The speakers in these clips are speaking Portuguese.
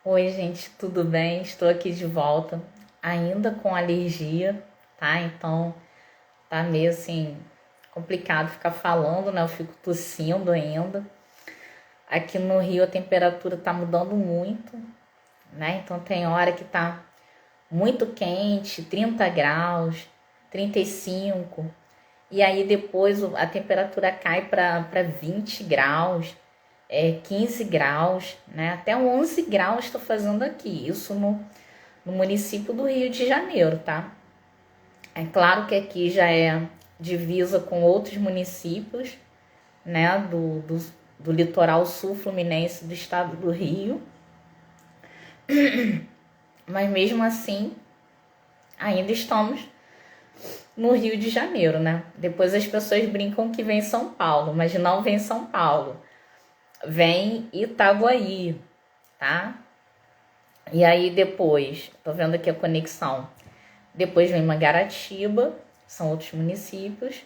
Oi, gente, tudo bem? Estou aqui de volta, ainda com alergia, tá? Então tá meio assim complicado ficar falando, né? Eu fico tossindo ainda. Aqui no Rio a temperatura tá mudando muito, né? Então tem hora que tá muito quente, 30 graus, 35, e aí depois a temperatura cai para 20 graus, 15 graus, né? Até 11 graus estou fazendo aqui, isso no município do Rio de Janeiro, tá? É claro que aqui já é divisa com outros municípios, né, do litoral sul fluminense do estado do Rio, mas mesmo assim ainda estamos no Rio de Janeiro, né? Depois as pessoas brincam que vem São Paulo, mas não vem São Paulo, vem Itaguaí, tá? E aí depois, tô vendo aqui a conexão. Depois vem Mangaratiba, são outros municípios,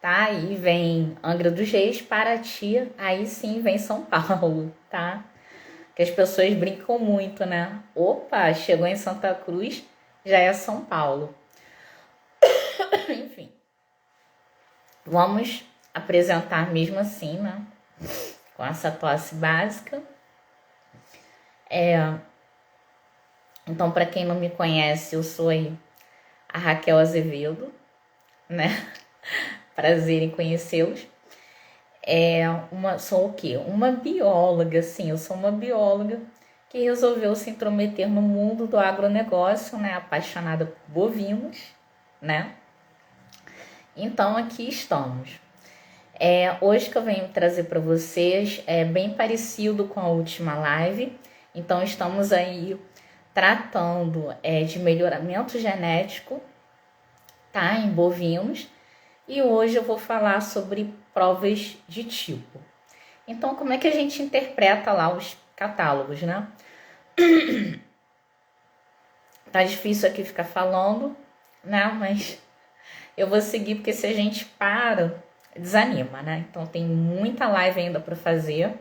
tá? Aí vem Angra dos Reis, Paraty, aí sim vem São Paulo, tá? Que as pessoas brincam muito, né? Opa, chegou em Santa Cruz, já é São Paulo. Enfim, vamos apresentar mesmo assim, né? Com essa tosse básica. Então, para quem não me conhece, eu sou a Raquel Azevedo, né? Prazer em conhecê-los. Sou o quê? Uma bióloga, sim, eu sou uma bióloga que resolveu se intrometer no mundo do agronegócio, né? Apaixonada por bovinos, né? Então aqui estamos. Hoje que eu venho trazer para vocês é bem parecido com a última live. Então estamos aí tratando de melhoramento genético, tá? Em bovinos. E hoje eu vou falar sobre provas de tipo. Então, como é que a gente interpreta lá os catálogos, né? Tá difícil aqui ficar falando, né? Mas eu vou seguir porque se a gente para, desanima, né? Então tem muita live ainda para fazer,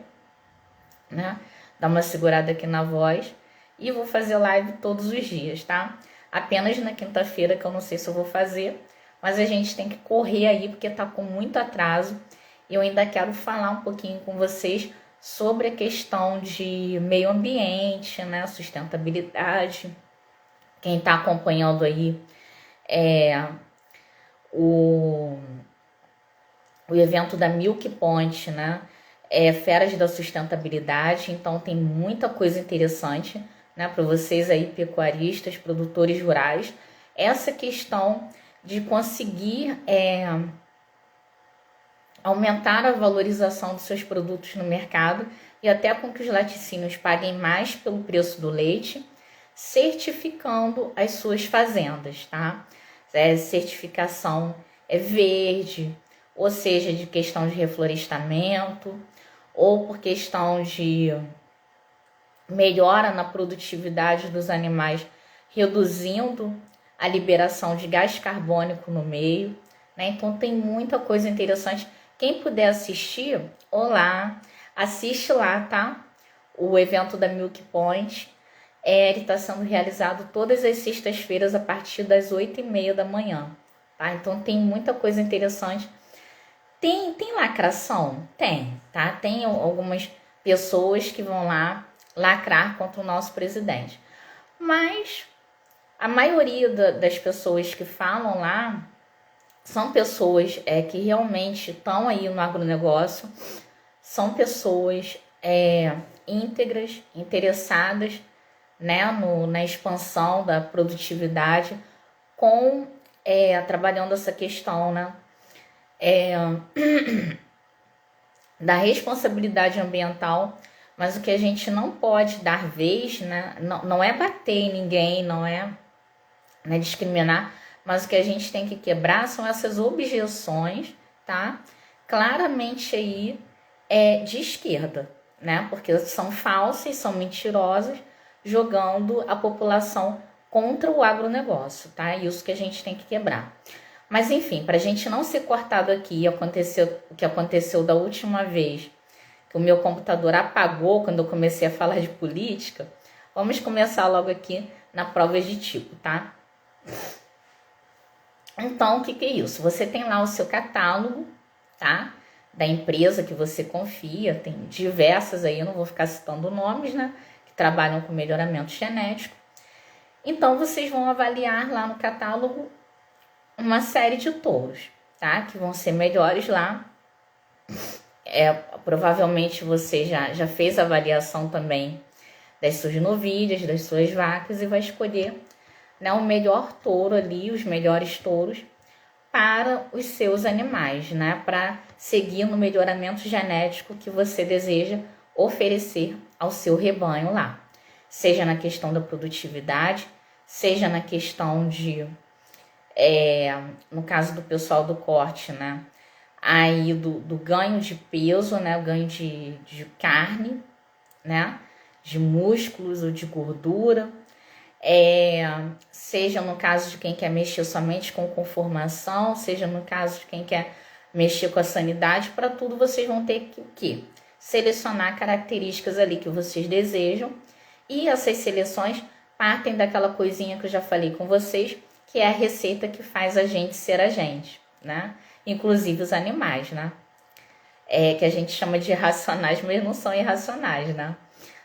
né? Dá uma segurada aqui na voz e vou fazer live todos os dias, tá? Apenas na quinta-feira que eu não sei se eu vou fazer, mas a gente tem que correr aí porque tá com muito atraso. E eu ainda quero falar um pouquinho com vocês sobre a questão de meio ambiente, né? Sustentabilidade. Quem está acompanhando aí o, o evento da Milk Point, né? Feras da Sustentabilidade, então tem muita coisa interessante, né, para vocês aí, pecuaristas, produtores rurais. Essa questão de conseguir aumentar a valorização dos seus produtos no mercado e até com que os laticínios paguem mais pelo preço do leite, certificando as suas fazendas, tá? Certificação verde, ou seja, de questão de reflorestamento, ou por questão de melhora na produtividade dos animais, reduzindo a liberação de gás carbônico no meio, né? Então tem muita coisa interessante. Quem puder assistir, olá, assiste lá, tá? O evento da Milk Point. Ele está sendo realizado todas as sextas-feiras a partir das 8h30 da manhã, tá? Então tem muita coisa interessante. Tem lacração? Tem, tá? Tem algumas pessoas que vão lá lacrar contra o nosso presidente. Mas a maioria das pessoas que falam lá são pessoas que realmente estão aí no agronegócio, são pessoas íntegras, interessadas, né, na expansão da produtividade, trabalhando essa questão, né, da responsabilidade ambiental. Mas o que a gente não pode dar vez, né, não é bater em ninguém, não é, né, discriminar, mas o que a gente tem que quebrar são essas objeções, tá? Claramente aí de esquerda, né? Porque são falsas, são mentirosas, jogando a população contra o agronegócio, tá? Isso que a gente tem que quebrar. Mas enfim, para a gente não ser cortado aqui, o que aconteceu da última vez, que o meu computador apagou quando eu comecei a falar de política, Vamos começar logo aqui na prova de tipo, tá? Então, o que é isso? Você tem lá o seu catálogo, tá? Da empresa que você confia, tem diversas aí, eu não vou ficar citando nomes, né? Que trabalham com melhoramento genético. Então, vocês vão avaliar lá no catálogo uma série de touros, tá? Que vão ser melhores lá. Provavelmente você já fez a avaliação também das suas novilhas, das suas vacas e vai escolher, né, o melhor touro ali, os melhores touros para os seus animais, né? Para seguir no melhoramento genético que você deseja oferecer ao seu rebanho lá. Seja na questão da produtividade, seja na questão de, no caso do pessoal do corte, né? Aí do ganho de peso, né? O ganho de carne, né? De músculos ou de gordura. Seja no caso de quem quer mexer somente com conformação, seja no caso de quem quer mexer com a sanidade, para tudo vocês vão ter que selecionar características ali que vocês desejam, e essas seleções partem daquela coisinha que eu já falei com vocês, que é a receita que faz a gente ser a gente, né? Inclusive os animais, né? Que a gente chama de irracionais, mas não são irracionais, né?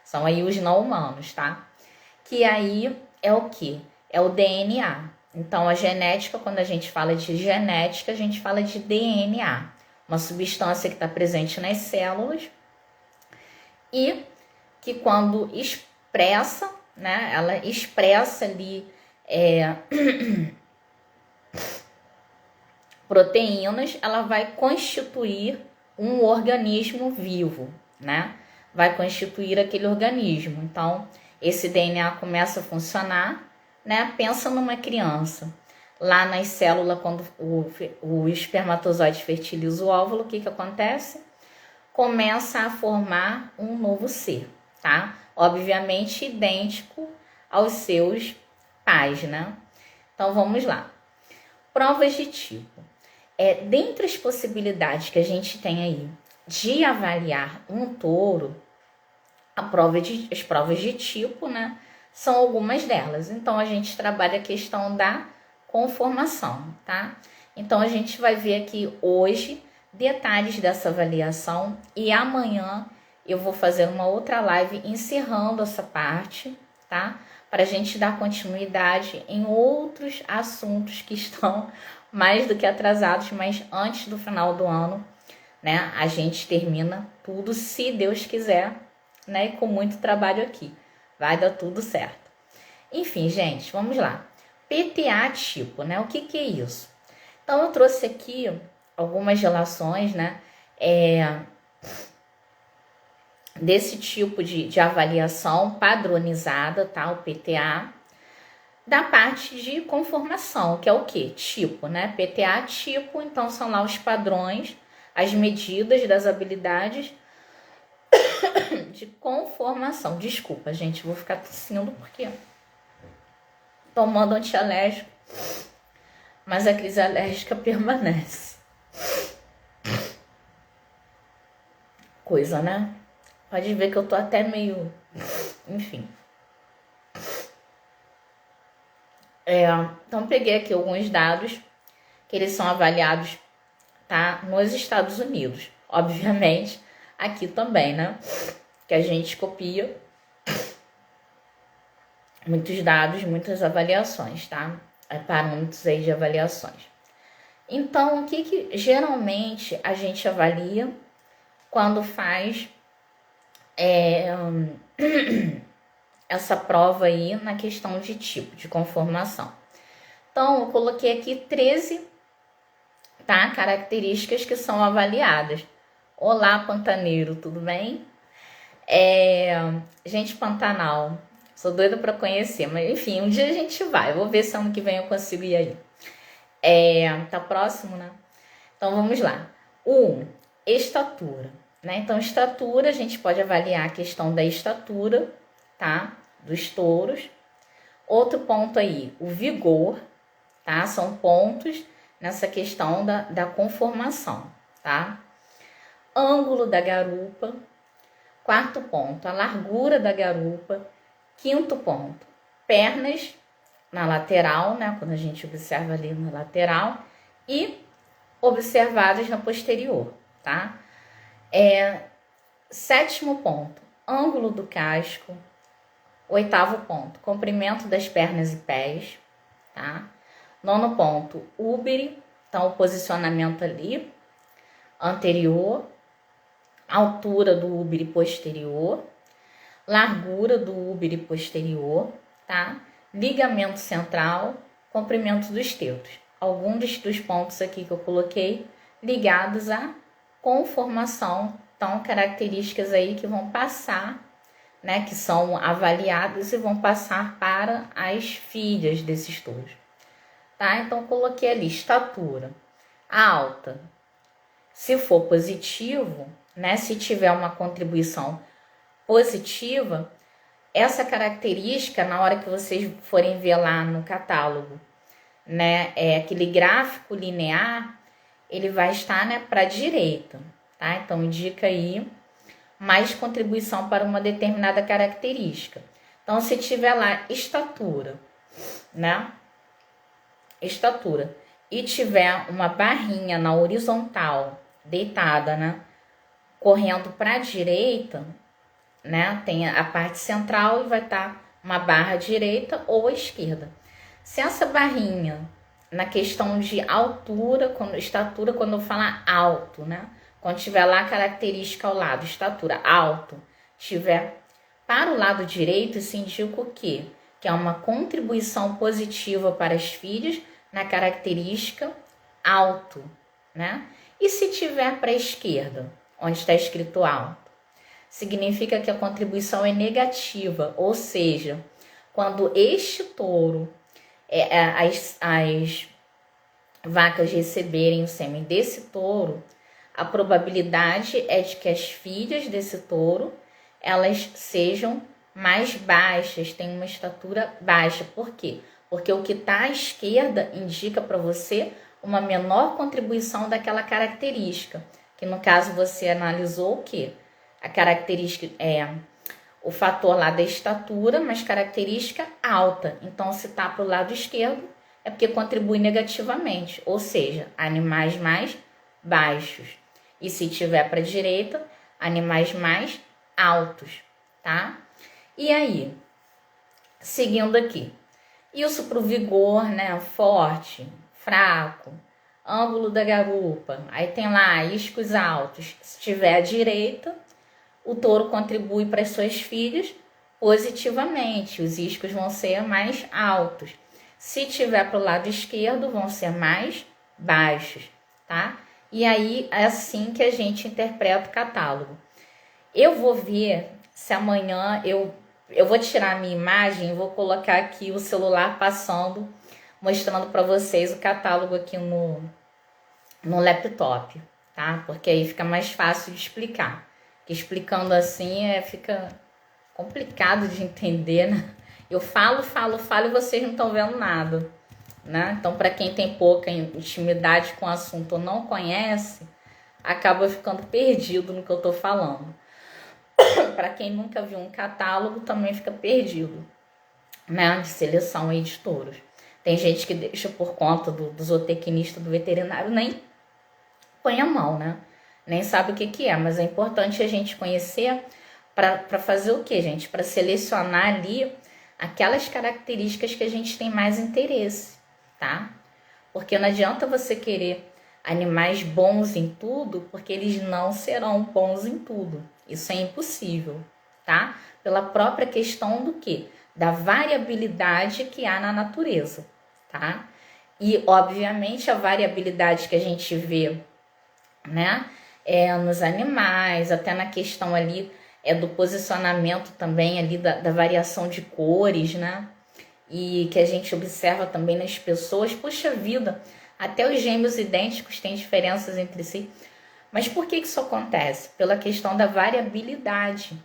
São aí os não humanos, tá? Que aí é o que? É o DNA. Então, a genética, quando a gente fala de genética, a gente fala de DNA, uma substância que está presente nas células e que quando expressa, né, ela expressa ali proteínas, ela vai constituir um organismo vivo, né? Vai constituir aquele organismo. Então, esse DNA começa a funcionar, né? Pensa numa criança. Lá nas células, quando o espermatozoide fertiliza o óvulo, o que acontece? Começa a formar um novo ser, tá? Obviamente idêntico aos seus pais, né? Então, vamos lá. Provas de tipo. Dentre as possibilidades que a gente tem aí de avaliar um touro, as provas de tipo, né, são algumas delas. Então, a gente trabalha a questão da conformação, tá? Então, a gente vai ver aqui hoje detalhes dessa avaliação e amanhã eu vou fazer uma outra live encerrando essa parte, tá? Para a gente dar continuidade em outros assuntos que estão mais do que atrasados, mas antes do final do ano, né, a gente termina tudo, se Deus quiser, né, e com muito trabalho aqui. Vai dar tudo certo. Enfim, gente, vamos lá. PTA tipo, né, o que é isso? Então, eu trouxe aqui algumas relações, né, desse tipo de avaliação padronizada, tá, o PTA, da parte de conformação, que é o que? Tipo, né? PTA tipo, então são lá os padrões, as medidas das habilidades de conformação. Desculpa, gente, vou ficar tossindo porque tomando antialérgico, mas a crise alérgica permanece. Coisa, né? Pode ver que eu tô até meio... Enfim. Então, peguei aqui alguns dados que eles são avaliados, tá, nos Estados Unidos. Obviamente, aqui também, né? Que a gente copia muitos dados, muitas avaliações, tá? Parâmetros aí de avaliações. Então, o que geralmente a gente avalia quando faz essa prova aí na questão de tipo, de conformação? Então, eu coloquei aqui 13, tá, características que são avaliadas. Olá, pantaneiro, tudo bem? Gente, Pantanal, sou doida para conhecer, mas enfim, um dia a gente vai. Vou ver se ano que vem eu consigo ir aí. Tá próximo, né? Então vamos lá. Estatura, né? Então, estatura, a gente pode avaliar a questão da estatura, tá? Dos touros. Outro ponto aí, o vigor, tá? São pontos nessa questão da conformação, tá? Ângulo da garupa. Quarto ponto, a largura da garupa. Quinto ponto, pernas na lateral, né? Quando a gente observa ali na lateral e observadas na posterior, tá? Sétimo ponto, ângulo do casco. Oitavo ponto, comprimento das pernas e pés, tá? Nono ponto, úbere, então o posicionamento ali, anterior, altura do úbere posterior, largura do úbere posterior, tá? Ligamento central, comprimento dos teutos. Alguns dos pontos aqui que eu coloquei ligados à conformação, então características aí que vão passar, né, que são avaliadas e vão passar para as filhas desses touros, tá? Então coloquei ali estatura alta. Se for positivo, né, se tiver uma contribuição positiva, essa característica, na hora que vocês forem ver lá no catálogo, né, aquele gráfico linear, ele vai estar, né, para a direita, tá? Então indica aí mais contribuição para uma determinada característica. Então, se tiver lá estatura, né? Estatura, e tiver uma barrinha na horizontal, deitada, né? Correndo para a direita, né? Tem a parte central e vai estar uma barra à direita ou à esquerda. Se essa barrinha, na questão de altura, estatura, quando eu falar alto, né? Quando tiver lá a característica ao lado, estatura alto, tiver para o lado direito, isso indica o quê? Que é uma contribuição positiva para as filhas na característica alto, né? E se tiver para a esquerda, onde está escrito alto, significa que a contribuição é negativa, ou seja, quando este touro, as vacas receberem o sêmen desse touro, a probabilidade é de que as filhas desse touro, elas sejam mais baixas, tenham uma estatura baixa. Por quê? Porque o que está à esquerda indica para você uma menor contribuição daquela característica, que no caso você analisou o quê? A característica é o fator lá da estatura, mas característica alta. Então, se está para o lado esquerdo, é porque contribui negativamente, ou seja, animais mais baixos. E se tiver para a direita, animais mais altos, tá? E aí, seguindo aqui, isso para o vigor, né? Forte, fraco, ângulo da garupa, aí tem lá iscos altos. Se tiver à direita, o touro contribui para as suas filhas positivamente, os iscos vão ser mais altos. Se tiver para o lado esquerdo, vão ser mais baixos, tá? E aí é assim que a gente interpreta o catálogo. Eu vou ver se amanhã eu vou tirar a minha imagem e vou colocar aqui o celular passando, mostrando para vocês o catálogo aqui no laptop, tá? Porque aí fica mais fácil de explicar. Porque explicando assim fica complicado de entender, né? Eu falo e vocês não estão vendo nada, né? Então, para quem tem pouca intimidade com o assunto ou não conhece, acaba ficando perdido no que eu estou falando. Para quem nunca viu um catálogo, também fica perdido, né? De seleção aí de touros. Tem gente que deixa por conta do zootecnista, do veterinário, nem põe a mão, né? Nem sabe o que é, mas é importante a gente conhecer para fazer o que, gente? Para selecionar ali aquelas características que a gente tem mais interesse, tá? Porque não adianta você querer animais bons em tudo, porque eles não serão bons em tudo. Isso é impossível, tá? Pela própria questão do quê? Da variabilidade que há na natureza, tá? E, obviamente, a variabilidade que a gente vê, né? Nos animais, até na questão ali do posicionamento também ali da variação de cores, né? E que a gente observa também nas pessoas. Puxa vida, até os gêmeos idênticos têm diferenças entre si. Mas por que isso acontece? Pela questão da variabilidade,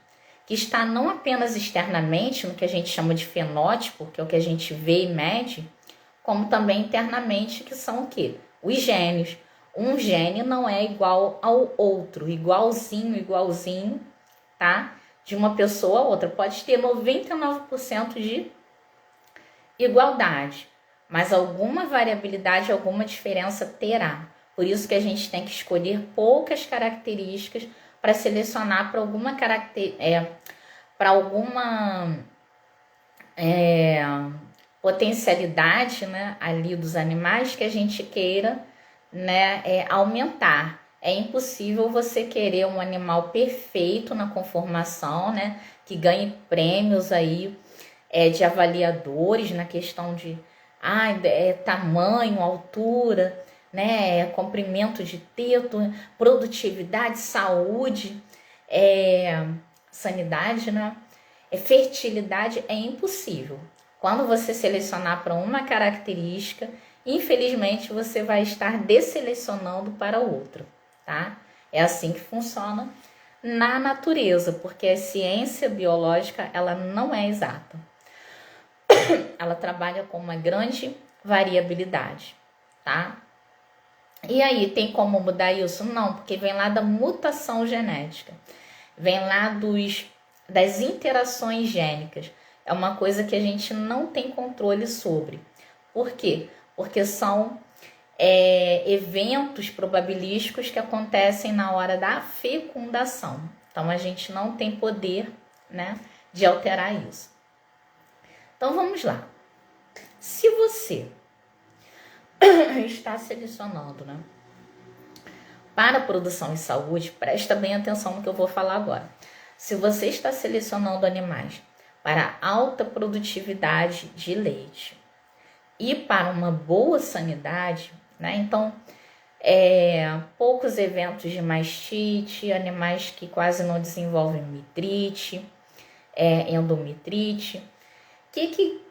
que está não apenas externamente, no que a gente chama de fenótipo, que é o que a gente vê e mede, como também internamente, que são o quê? Os genes. Um gene não é igual ao outro, igualzinho, tá? de uma pessoa a outra. Pode ter 99% de igualdade, mas alguma variabilidade, alguma diferença terá. Por isso que a gente tem que escolher poucas características para selecionar para alguma potencialidade, né, ali dos animais que a gente queira, né, aumentar. É impossível você querer um animal perfeito na conformação, né, que ganhe prêmios aí de avaliadores na questão de tamanho, altura, né, comprimento de teto, produtividade, saúde, sanidade, né, fertilidade. É impossível. Quando você selecionar para uma característica, infelizmente você vai estar desselecionando para outra, tá? É assim que funciona na natureza, porque a ciência biológica, ela não é exata. Ela trabalha com uma grande variabilidade, tá? E aí, tem como mudar isso? Não, porque vem lá da mutação genética, vem lá das interações gênicas. É uma coisa que a gente não tem controle sobre. Por quê? Porque são eventos probabilísticos que acontecem na hora da fecundação. Então, a gente não tem poder, né, de alterar isso. Então, vamos lá. Se você está selecionando, né, para produção e saúde, presta bem atenção no que eu vou falar agora. Se você está selecionando animais para alta produtividade de leite e para uma boa sanidade, né, então poucos eventos de mastite, animais que quase não desenvolvem mitrite, endometrite, que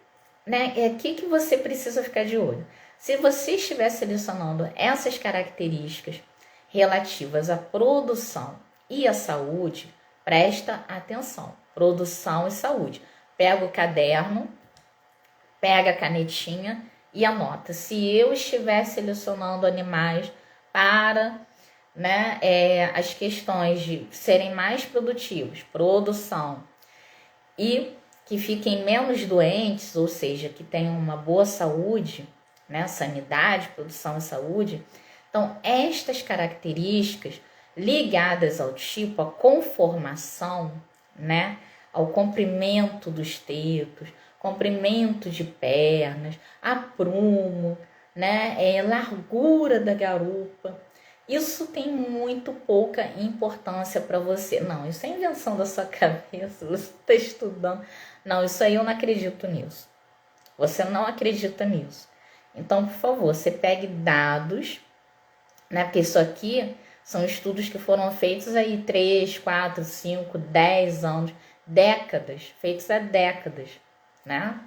você precisa ficar de olho? Se você estiver selecionando essas características relativas à produção e à saúde, presta atenção. Produção e saúde. Pega o caderno, pega a canetinha e anota. Se eu estiver selecionando animais para, né, as questões de serem mais produtivos, produção, e que fiquem menos doentes, ou seja, que tenham uma boa saúde, né, sanidade, produção e saúde. Então, estas características ligadas ao tipo, à conformação, né, ao comprimento dos tetos, comprimento de pernas, aprumo, né, largura da garupa, isso tem muito pouca importância para você. Não, isso é invenção da sua cabeça, você está estudando. Não, isso aí eu não acredito nisso. Você não acredita nisso. Então, por favor, você pegue dados, né? Porque isso aqui são estudos que foram feitos aí 3, 4, 5, 10 anos, décadas, feitos há décadas, né?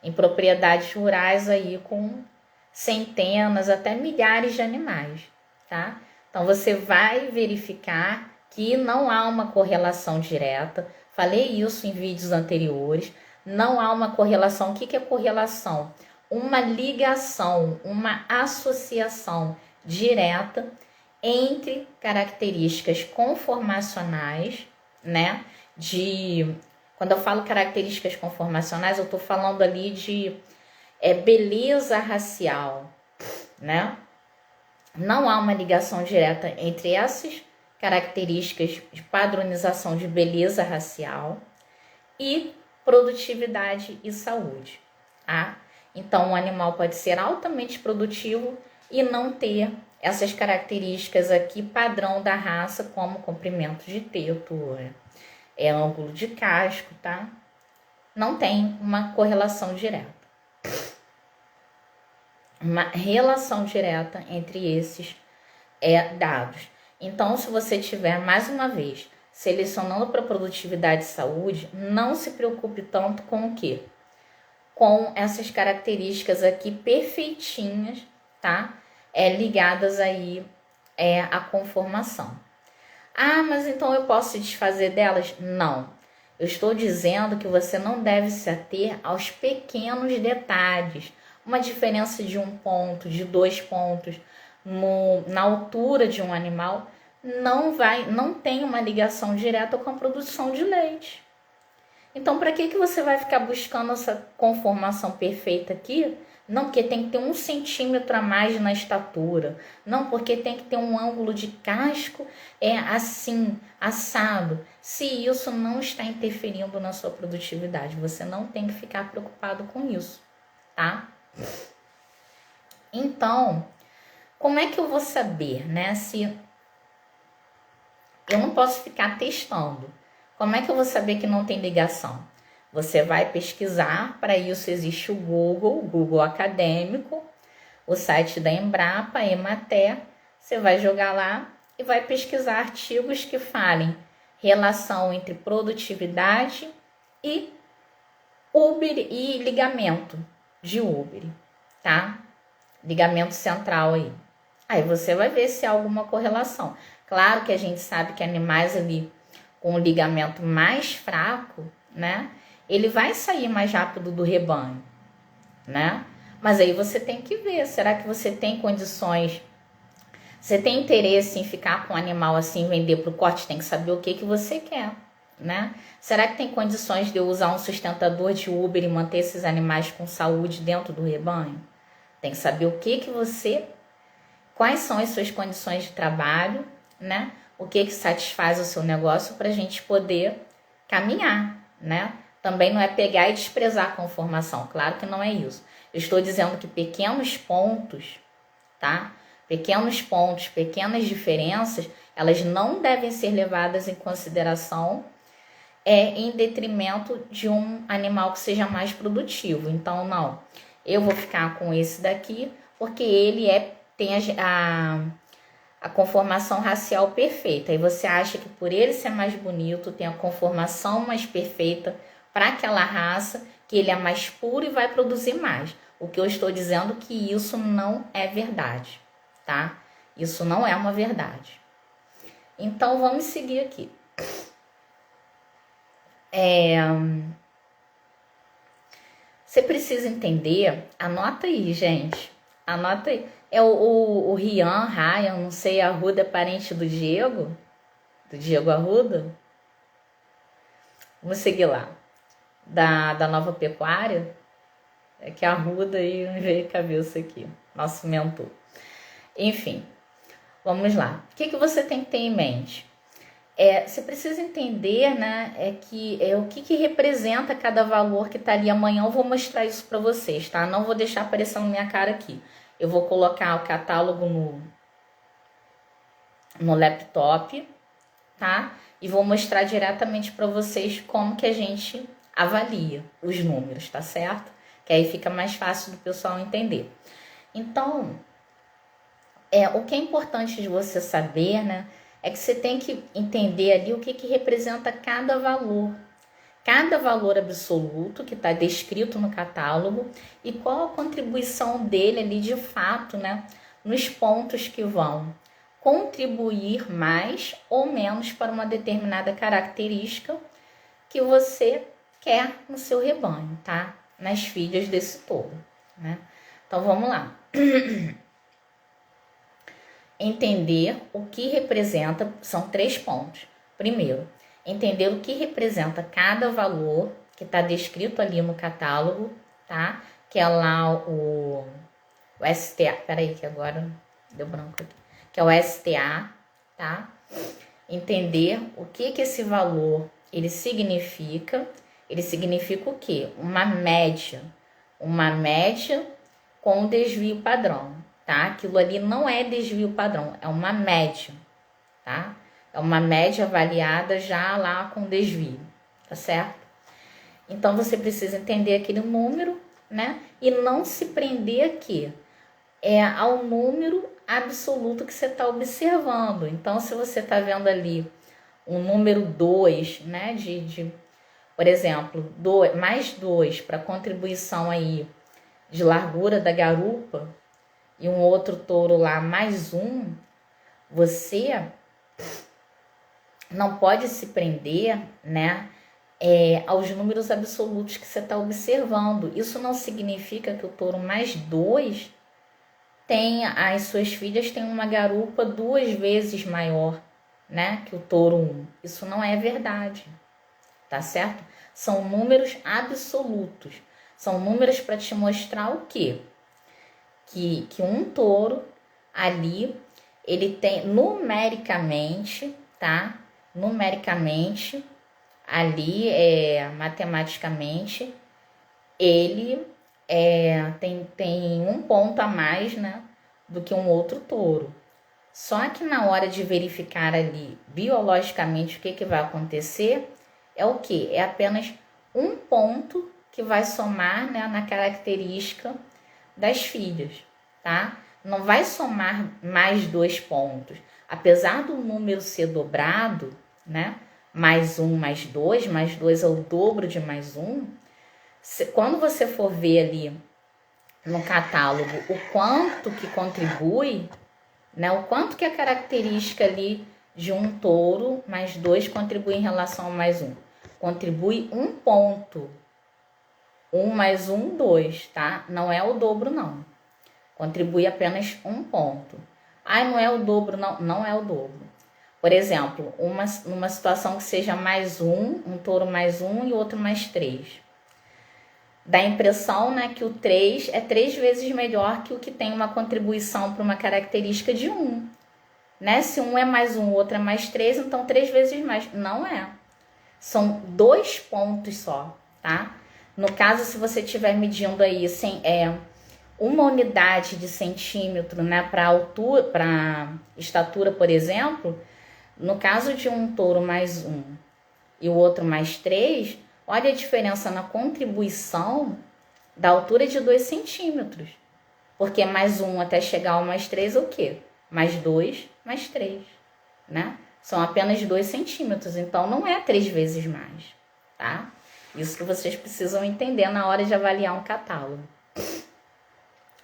Em propriedades rurais aí com centenas, até milhares de animais, tá? Então, você vai verificar que não há uma correlação direta. Falei isso em vídeos anteriores. Não há uma correlação. O que é correlação? Uma ligação, uma associação direta entre características conformacionais, né? Quando eu falo características conformacionais, eu estou falando ali de beleza racial, né? Não há uma ligação direta entre essas características de padronização de beleza racial e produtividade e saúde, tá? Então, o animal pode ser altamente produtivo e não ter essas características aqui padrão da raça, como comprimento de teto, ângulo de casco, tá? Não tem uma correlação direta. Uma relação direta entre esses dados. Então, se você tiver, mais uma vez, selecionando para produtividade e saúde, não se preocupe tanto com o quê? Com essas características aqui perfeitinhas, tá? Ligadas aí à conformação. Ah, mas então eu posso desfazer delas? Não. Eu estou dizendo que você não deve se ater aos pequenos detalhes. Uma diferença de 1 ponto, de 2 pontos na altura de um animal não tem uma ligação direta com a produção de leite. Então, para que você vai ficar buscando essa conformação perfeita aqui? Não, porque tem que ter 1 centímetro a mais na estatura. Não, porque tem que ter um ângulo de casco assim, assado. Se isso não está interferindo na sua produtividade, você não tem que ficar preocupado com isso, tá? Então, como é que eu vou saber, né? Se eu não posso ficar testando. Como é que eu vou saber que não tem ligação? Você vai pesquisar, para isso existe o Google Acadêmico, o site da Embrapa, Emater. Você vai jogar lá e vai pesquisar artigos que falem relação entre produtividade e Uber e ligamento de Uber, tá? Ligamento central aí. Aí você vai ver se há alguma correlação. Claro que a gente sabe que animais ali com o ligamento mais fraco, né? Ele vai sair mais rápido do rebanho, né? Mas aí você tem que ver, será que você tem condições, você tem interesse em ficar com o animal assim, vender para o corte? Tem que saber o que você quer, né? Será que tem condições de eu usar um sustentador de Uber e manter esses animais com saúde dentro do rebanho? Tem que saber o que você, quais são as suas condições de trabalho, né? O que satisfaz o seu negócio para a gente poder caminhar, né? Também não é pegar e desprezar a conformação, claro que não é isso. Eu estou dizendo que pequenos pontos, tá? Pequenos pontos, pequenas diferenças, elas não devem ser levadas em consideração em detrimento de um animal que seja mais produtivo. Então, não, eu vou ficar com esse daqui porque ele tem a conformação racial perfeita. E você acha que por ele ser mais bonito, tem a conformação mais perfeita para aquela raça, que ele é mais puro e vai produzir mais. O que eu estou dizendo é que isso não é verdade, tá? Isso não é uma verdade. Então, vamos seguir aqui. Você precisa entender, anota aí, gente. Anota aí. É o Ryan, não sei, Arruda é parente do Diego Arruda. Vamos seguir lá. Da Nova Pecuária. É que a Arruda aí não veio a cabeça aqui. Nosso mentor. Enfim, vamos lá. O que você tem que ter em mente? Você precisa entender, né, o que representa cada valor que tá ali. Amanhã eu vou mostrar isso para vocês, tá? Não vou deixar aparecendo na minha cara aqui. Eu vou colocar o catálogo no laptop, tá? E vou mostrar diretamente para vocês como que a gente avalia os números, tá certo? Que aí fica mais fácil do pessoal entender. Então, o que é importante de você saber, né, é que você tem que entender ali o que representa cada valor absoluto que está descrito no catálogo e qual a contribuição dele ali de fato, né, nos pontos que vão contribuir mais ou menos para uma determinada característica que você quer no seu rebanho, tá? Nas filhas desse touro, né? Então vamos lá. Entender o que representa, são 3 pontos. Primeiro, entender o que representa cada valor que está descrito ali no catálogo, tá? Que é lá o STA, peraí que agora deu branco aqui, que é o STA, tá? Entender o que esse valor, ele significa o quê? Uma média com desvio padrão, tá? Aquilo ali não é desvio padrão, é uma média, tá? É uma média avaliada já lá com desvio, tá certo? Então, você precisa entender aquele número, né? E não se prender aqui ao número absoluto que você está observando. Então, se você está vendo ali um número 2, né? Por exemplo, mais 2 para contribuição aí de largura da garupa e um outro touro lá mais 1, você não pode se prender, né, aos números absolutos que você está observando. Isso não significa que o touro mais 2 as suas filhas têm uma garupa 2 vezes maior né, que o touro 1. Isso não é verdade, tá certo? São números absolutos. São números para te mostrar o quê? Que um touro ali, ele tem numericamente, tá? Numericamente, ali, matematicamente, ele tem um ponto a mais, né, do que um outro touro. Só que na hora de verificar ali biologicamente o que vai acontecer, é o que? É apenas um ponto que vai somar, né, na característica das filhas, tá? Não vai somar mais 2 pontos. Apesar do número ser dobrado, né? Mais 1, mais 2 é o dobro de mais 1. Quando você for ver ali no catálogo o quanto que contribui, né? O quanto que a característica ali de um touro mais 2 contribui em relação a mais 1. Contribui 1 ponto. 1 mais 1, 2, tá? Não é o dobro, não. Contribui apenas 1 ponto. Ah, não é o dobro, não. Não é o dobro. Por exemplo, numa situação que seja mais 1, um touro mais 1 e outro mais 3. Dá a impressão, né, que o 3 é 3 vezes melhor que o que tem uma contribuição para uma característica de 1. Né? Se um é mais 1, o outro é mais 3, então 3 vezes mais. Não é. São 2 pontos só, tá? No caso, se você estiver medindo aí uma unidade de centímetro, né, para altura, para estatura, por exemplo, no caso de um touro mais 1 e o outro mais 3, olha a diferença na contribuição da altura de 2 centímetros. Porque mais 1 até chegar ao mais 3 é o quê? Mais 2, mais 3, né? São apenas 2 centímetros, então não é 3 vezes mais, tá? Isso que vocês precisam entender na hora de avaliar um catálogo.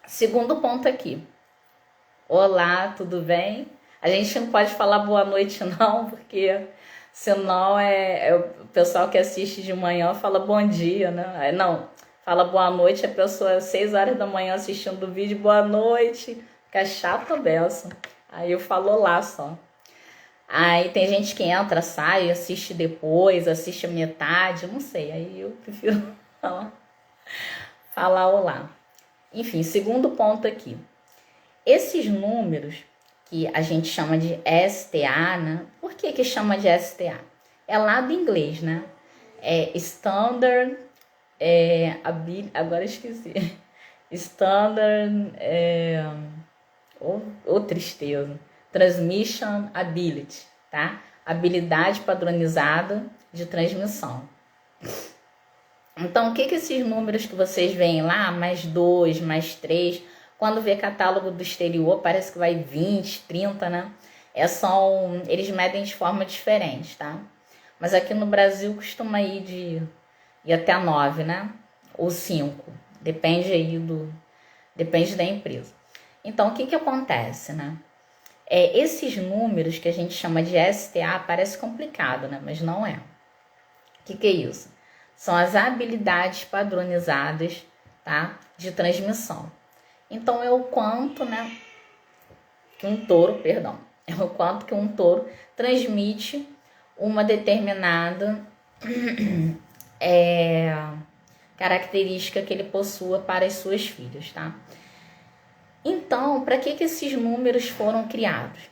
Segundo ponto aqui. Olá, tudo bem? A gente não pode falar boa noite não, porque senão o pessoal que assiste de manhã fala bom dia, né? Não, fala boa noite, a pessoa às 6 horas da manhã assistindo o vídeo, boa noite, fica chato a beça. Aí eu falo olá só. Aí tem gente que entra, sai, assiste depois, assiste a metade, não sei. Aí eu prefiro falar olá. Enfim, segundo ponto aqui. Esses números que a gente chama de STA, né? Por que chama de STA? É lá do inglês, né? É Standard, agora esqueci. Standard, tristeza. Transmission Ability, tá? Habilidade padronizada de transmissão. Então, o que esses números que vocês veem lá, mais 2, mais 3, quando vê catálogo do exterior, parece que vai 20, 30, né? Eles medem de forma diferente, tá? Mas aqui no Brasil costuma ir até 9, né? Ou 5. Depende da empresa. Então, o que acontece, né? Esses números que a gente chama de STA parece complicado, né? Mas não é. O que é isso? São as habilidades padronizadas, tá? De transmissão. Então, é o quanto, né? É o quanto que um touro transmite uma determinada característica que ele possua para as suas filhas, tá? Então, para que esses números foram criados?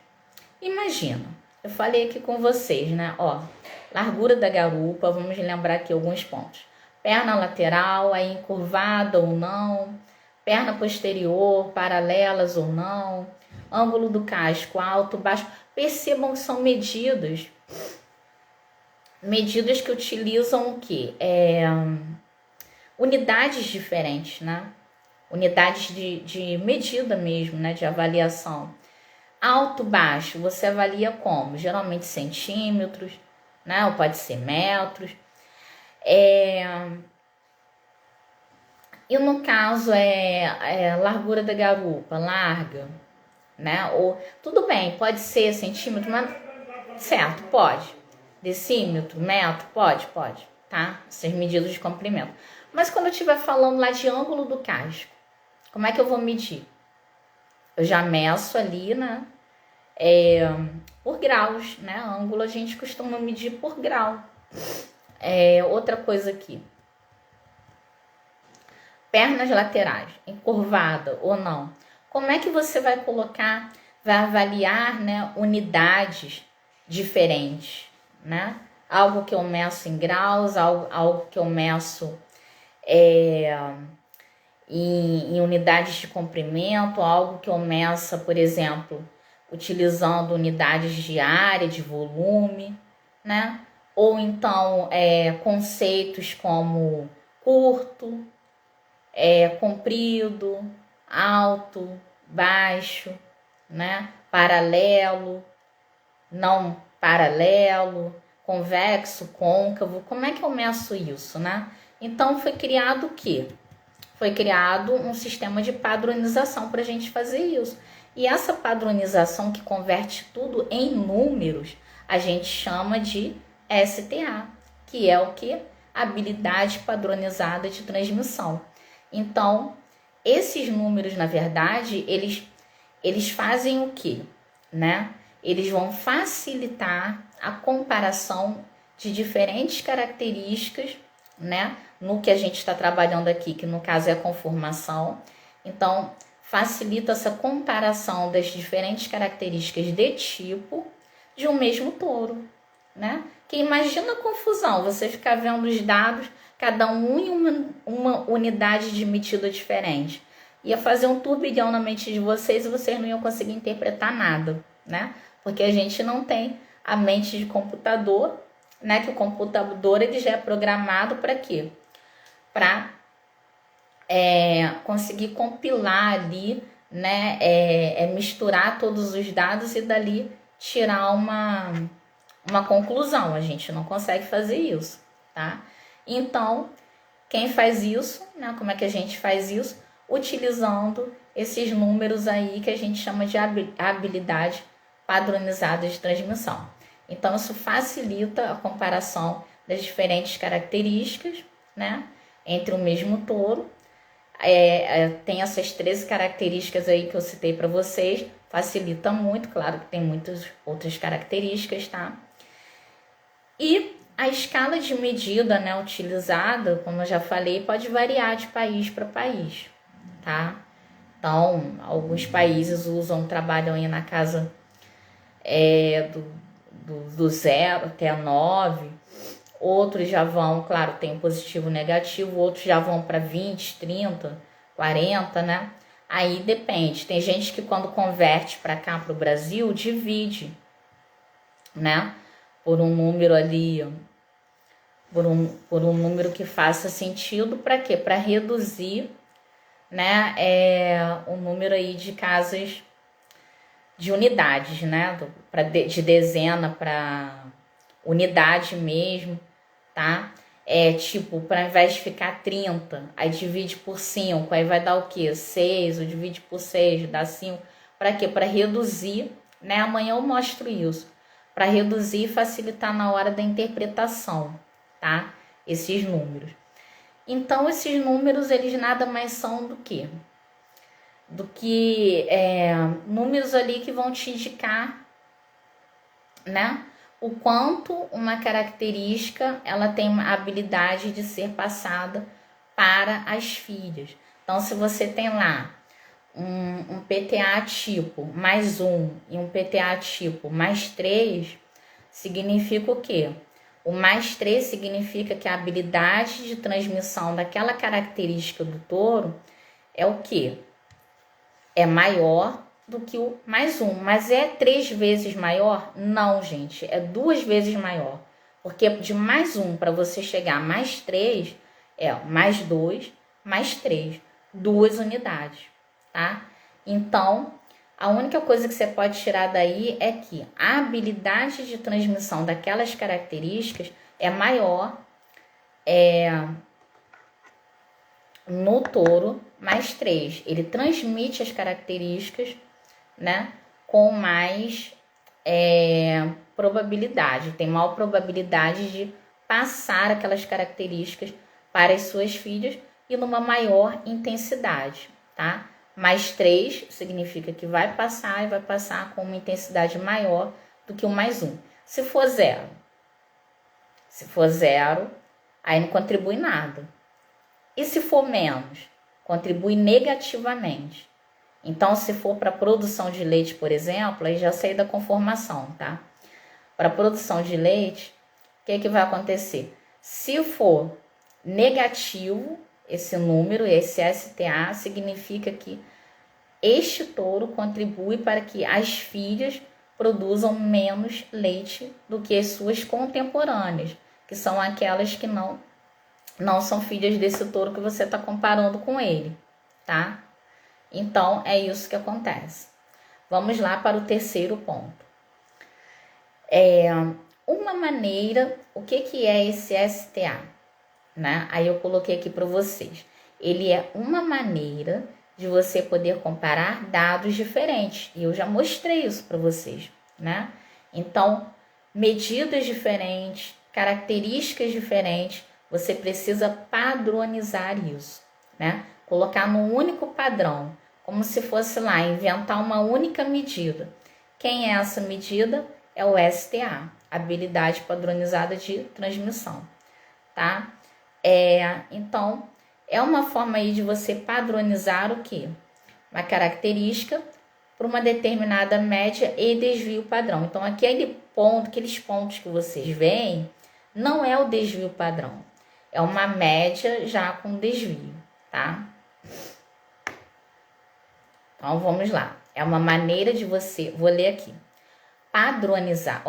Imagina, eu falei aqui com vocês, né? Ó, largura da garupa, vamos lembrar aqui alguns pontos. Perna lateral, aí encurvada ou não. Perna posterior, paralelas ou não. Ângulo do casco, alto, baixo. Percebam que são medidas que utilizam o quê? Unidades diferentes, né? Unidades de medida mesmo, né? De avaliação. Alto, baixo, você avalia como? Geralmente centímetros, né? Ou pode ser metros. E no caso largura da garupa, larga, né? Ou tudo bem, pode ser centímetro, mas certo, pode. Decímetro, metro, pode, tá? Essas medidas de comprimento. Mas quando eu estiver falando lá de ângulo do casco, como é que eu vou medir? Eu já meço ali, né? por graus, né? Ângulo a gente costuma medir por grau. Outra coisa aqui. Pernas laterais, encurvada ou não. Como é que você vai colocar, vai avaliar, né, unidades diferentes, né? Algo que eu meço em graus, algo que eu meço em unidades de comprimento, algo que eu meça, por exemplo, utilizando unidades de área, de volume, né? Ou então conceitos como curto, comprido, alto, baixo, né? Paralelo, não paralelo, convexo, côncavo. Como é que eu meço isso, né? Então foi criado o quê? Foi criado um sistema de padronização para a gente fazer isso. E essa padronização que converte tudo em números, a gente chama de STA, que é o que? Habilidade padronizada de transmissão. Então, esses números, na verdade, eles fazem o quê? Né? Eles vão facilitar a comparação de diferentes características, né? No que a gente está trabalhando aqui, que no caso é a conformação. Então, facilita essa comparação das diferentes características de tipo de um mesmo touro, né? Que imagina a confusão, você ficar vendo os dados, cada um em uma unidade de medida diferente. Ia fazer um turbilhão na mente de vocês e vocês não iam conseguir interpretar nada, né? Porque a gente não tem a mente de computador, né? Que o computador ele já é programado para quê? Para conseguir compilar ali, né? Misturar todos os dados e dali tirar uma conclusão. A gente não consegue fazer isso, tá? Então, quem faz isso, né? Como é que a gente faz isso? Utilizando esses números aí que a gente chama de habilidade padronizada de transmissão. Então, isso facilita a comparação das diferentes características, né? Entre o mesmo touro. Tem essas 13 características aí que eu citei para vocês. Facilita muito, claro que tem muitas outras características, tá? E a escala de medida, né, utilizada, como eu já falei, pode variar de país para país, tá? Então, alguns países trabalham aí na casa do 0 até 9, outros já vão, claro, tem positivo e negativo, outros já vão para 20, 30, 40, né? Aí depende, tem gente que quando converte para cá, para o Brasil, divide, né? Por um número ali, por um número que faça sentido, para quê? Para reduzir, né, o número aí de casas, de unidades, né, de dezena para unidade mesmo, tá? Tipo, para ao invés de ficar 30, aí divide por 5, aí vai dar o quê? 6, ou divide por 6, dá 5. Para quê? Para reduzir, né? Amanhã eu mostro isso. Para reduzir e facilitar na hora da interpretação, tá? Esses números. Então, esses números, eles nada mais são do que? Números ali que vão te indicar, né? O quanto uma característica ela tem a habilidade de ser passada para as filhas. Então, se você tem lá um PTA tipo mais 1 e um PTA tipo mais 3, significa o quê? O mais 3 significa que a habilidade de transmissão daquela característica do touro é o quê? É maior do que o mais 1. Mas é 3 vezes maior? Não, gente. É 2 vezes maior. Porque de mais 1 para você chegar a mais 3, mais 2, mais 3. 2 unidades, tá? Então, a única coisa que você pode tirar daí é que a habilidade de transmissão daquelas características é maior no touro mais 3. Ele transmite as características, né, com mais probabilidade. Tem maior probabilidade de passar aquelas características para as suas filhas e numa maior intensidade, tá? Mais 3 significa que vai passar e vai passar com uma intensidade maior do que o mais 1. Se for 0, aí não contribui nada. E se for menos, contribui negativamente. Então, se for para produção de leite, por exemplo, aí já sei da conformação, tá? Para produção de leite, o que vai acontecer? Se for negativo, esse número, esse STA, significa que este touro contribui para que as filhas produzam menos leite do que as suas contemporâneas, que são aquelas que não são filhas desse touro que você está comparando com ele, tá? Então, é isso que acontece. Vamos lá para o terceiro ponto. Uma maneira, o que é esse STA? Né? Aí eu coloquei aqui para vocês. Ele é uma maneira de você poder comparar dados diferentes. E eu já mostrei isso para vocês, né? Então, medidas diferentes, características diferentes, você precisa padronizar isso, né? Colocar num único padrão, como se fosse lá, inventar uma única medida. Quem é essa medida? É o STA, Habilidade Padronizada de Transmissão, tá? Então, é uma forma aí de você padronizar o quê? Uma característica para uma determinada média e desvio padrão. Então, aqueles pontos que vocês veem, não é o desvio padrão. É uma média já com desvio, tá? Então, vamos lá. É uma maneira de você, vou ler aqui, padronizar,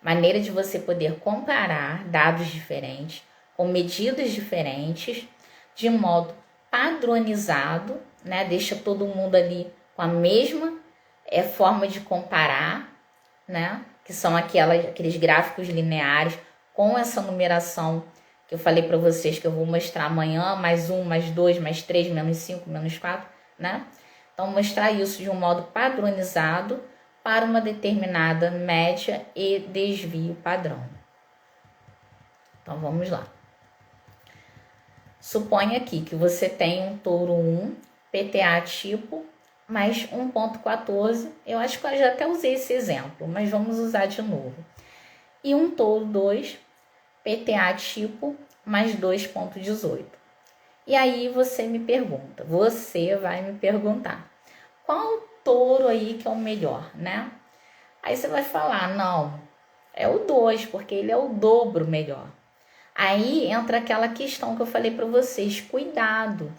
maneira de você poder comparar dados diferentes, com medidas diferentes, de modo padronizado, né? Deixa todo mundo ali com a mesma forma de comparar, né? Que são aqueles gráficos lineares com essa numeração que eu falei para vocês que eu vou mostrar amanhã, mais 1, mais 2, mais 3, menos 5, menos 4, né? Então, mostrar isso de um modo padronizado para uma determinada média e desvio padrão. Então, vamos lá. Suponha aqui que você tem um touro 1, PTA tipo, mais 1.14. Eu acho que eu já até usei esse exemplo, mas vamos usar de novo. E um touro 2, PTA tipo, mais 2.18. E aí você vai me perguntar, qual touro aí que é o melhor, né? Aí você vai falar, não, é o 2, porque ele é o dobro melhor. Aí entra aquela questão que eu falei para vocês, cuidado,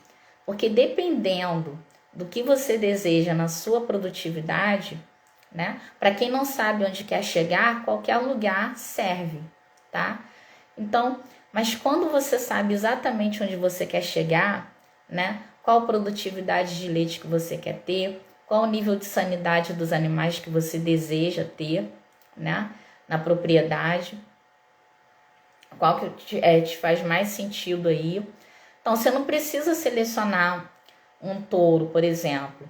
porque dependendo do que você deseja na sua produtividade, né? Para quem não sabe onde quer chegar, qualquer lugar serve, tá? Então, mas quando você sabe exatamente onde você quer chegar, né? Qual produtividade de leite que você quer ter, qual o nível de sanidade dos animais que você deseja ter, né? Na propriedade, qual que te faz mais sentido aí. Então, você não precisa selecionar um touro, por exemplo,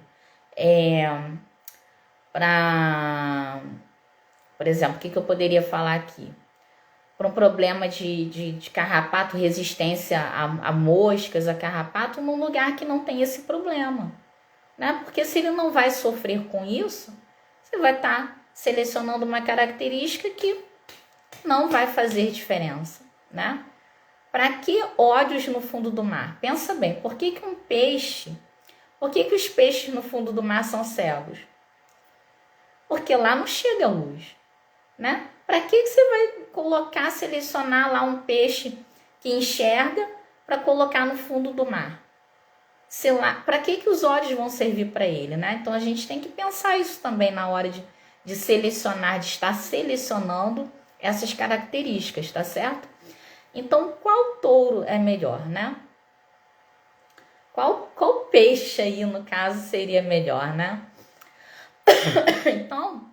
por exemplo, o que eu poderia falar aqui? Para um problema de carrapato, resistência a moscas, a carrapato, num lugar que não tem esse problema, né? Porque se ele não vai sofrer com isso, você vai estar selecionando uma característica que não vai fazer diferença, né? Para que ódios no fundo do mar? Pensa bem, por que os peixes no fundo do mar são cegos? Porque lá não chega a luz, né? Para que você vai selecionar lá um peixe que enxerga para colocar no fundo do mar? Para que os olhos vão servir para ele, né? Então a gente tem que pensar isso também na hora de selecionar, de estar selecionando essas características, tá certo? Então, qual touro é melhor, né? Qual peixe aí, no caso, seria melhor, né? Então,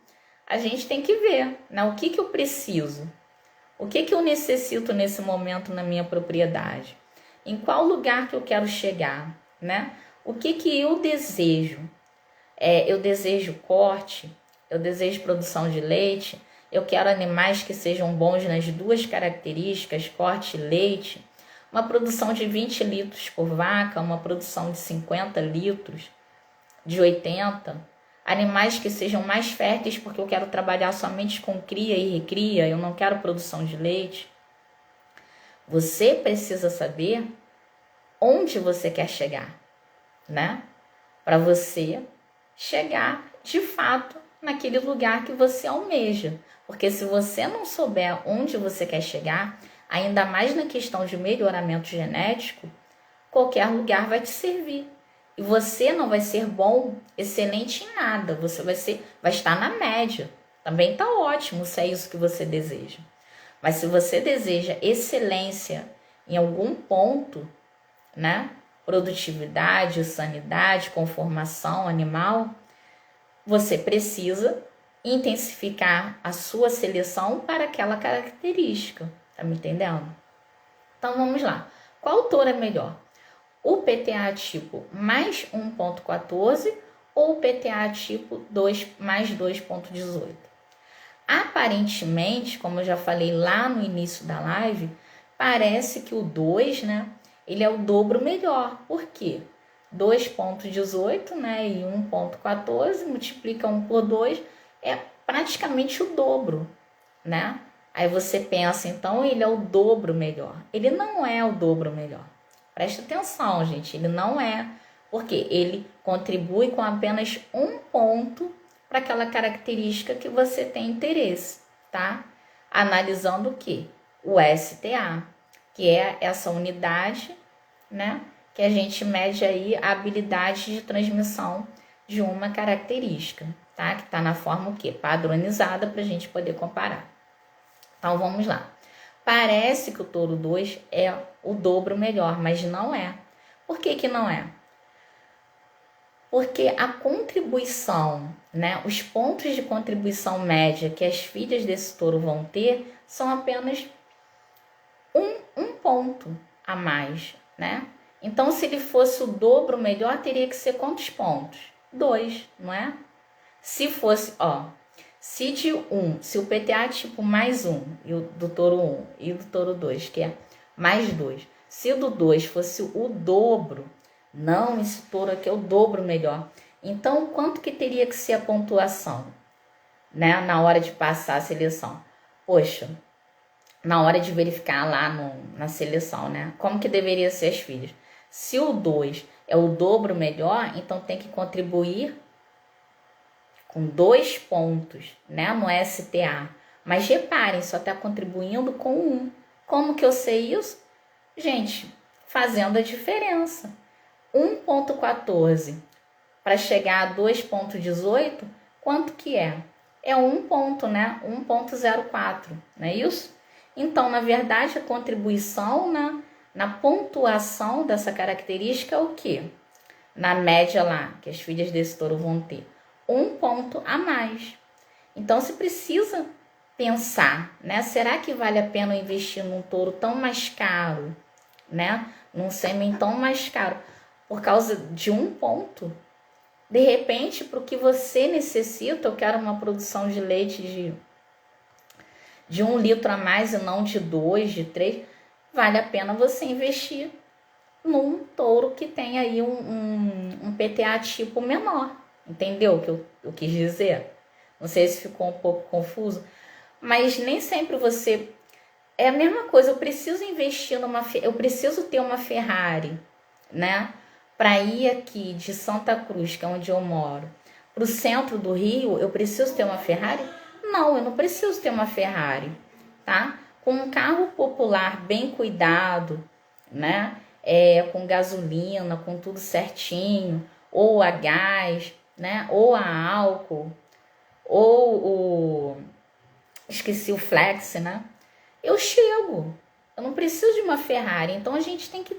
a gente tem que ver, né? O que eu preciso? O que eu necessito nesse momento na minha propriedade? Em qual lugar que eu quero chegar, né? O que eu desejo? Eu desejo corte, eu desejo produção de leite, eu quero animais que sejam bons nas duas características, corte e leite, uma produção de 20 litros por vaca, uma produção de 50 litros, de 80, animais que sejam mais férteis, porque eu quero trabalhar somente com cria e recria, eu não quero produção de leite. Você precisa saber onde você quer chegar, né? Para você chegar de fato naquele lugar que você almeja. Porque se você não souber onde você quer chegar, ainda mais na questão de melhoramento genético, qualquer lugar vai te servir. E você não vai ser bom, excelente em nada. Você vai estar na média. Também está ótimo se é isso que você deseja. Mas se você deseja excelência em algum ponto, né? Produtividade, sanidade, conformação animal, você precisa intensificar a sua seleção para aquela característica. Tá me entendendo? Então vamos lá. Qual touro é melhor? O PTA tipo mais 1.14 ou o PTA tipo 2 mais 2.18? Aparentemente, como eu já falei lá no início da live, parece que o 2, né, ele é o dobro melhor. Por quê? 2.18, né, e 1.14 multiplica 1 por 2 é praticamente o dobro, né? Aí você pensa, então ele é o dobro melhor. Ele não é o dobro melhor. Presta atenção, gente, ele não é, porque ele contribui com apenas um ponto para aquela característica que você tem interesse, tá? Analisando o quê? O STA, que é essa unidade, né? Que a gente mede aí a habilidade de transmissão de uma característica, tá? Que tá na forma o quê? Padronizada para a gente poder comparar. Então, vamos lá. Parece que o touro 2 é o dobro melhor, mas não é. Por que que não é? Porque a contribuição, né, os pontos de contribuição média que as filhas desse touro vão ter são apenas um ponto a mais, né? Então, se ele fosse o dobro melhor, teria que ser quantos pontos? 2, não é? Se fosse, se o PTA tipo mais 1, e o do touro 1 e do touro 2, que é mais 2, se o do 2 fosse o dobro, não, esse touro aqui é o dobro melhor. Então, quanto que teria que ser a pontuação, né, na hora de passar a seleção? Poxa, na hora de verificar lá na seleção, né, como que deveria ser as filhas? Se o 2 é o dobro melhor, então tem que contribuir com 2 pontos, né, no STA. Mas reparem, só está contribuindo com 1. Como que eu sei isso? Gente, fazendo a diferença. 1.14 para chegar a 2.18, quanto que é? É 1 ponto, né? 1.04, não é isso? Então, na verdade, a contribuição na pontuação dessa característica é o quê? Na média lá, que as filhas desse touro vão ter. 1 ponto a mais. Então, se precisa pensar, né? Será que vale a pena investir num touro tão mais caro, né? Num sêmen tão mais caro? Por causa de 1 ponto, de repente, para o que você necessita, eu quero uma produção de leite de 1 litro a mais e não de 2, de 3, vale a pena você investir num touro que tem aí um PTA tipo menor. Entendeu o que eu quis dizer? Não sei se ficou um pouco confuso, mas nem sempre você... É a mesma coisa, eu preciso investir eu preciso ter uma Ferrari, né? Para ir aqui de Santa Cruz, que é onde eu moro, para o centro do Rio, eu preciso ter uma Ferrari? Não, eu não preciso ter uma Ferrari, tá? Com um carro popular bem cuidado, né? Com gasolina, com tudo certinho, ou a gás, né? Ou a álcool, ou esqueci o flex, né? Eu chego, eu não preciso de uma Ferrari. Então a gente tem que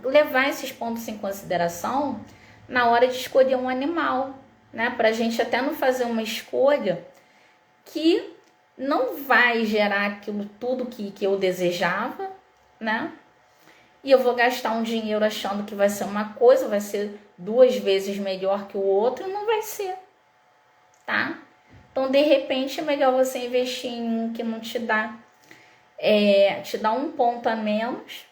levar esses pontos em consideração na hora de escolher um animal, né? Para a gente até não fazer uma escolha que não vai gerar aquilo tudo que eu desejava, né? E eu vou gastar um dinheiro achando que vai ser uma coisa, vai ser 2 vezes melhor que o outro, e não vai ser, tá? Então, de repente, é melhor você investir em um que não te dá 1 ponto a menos,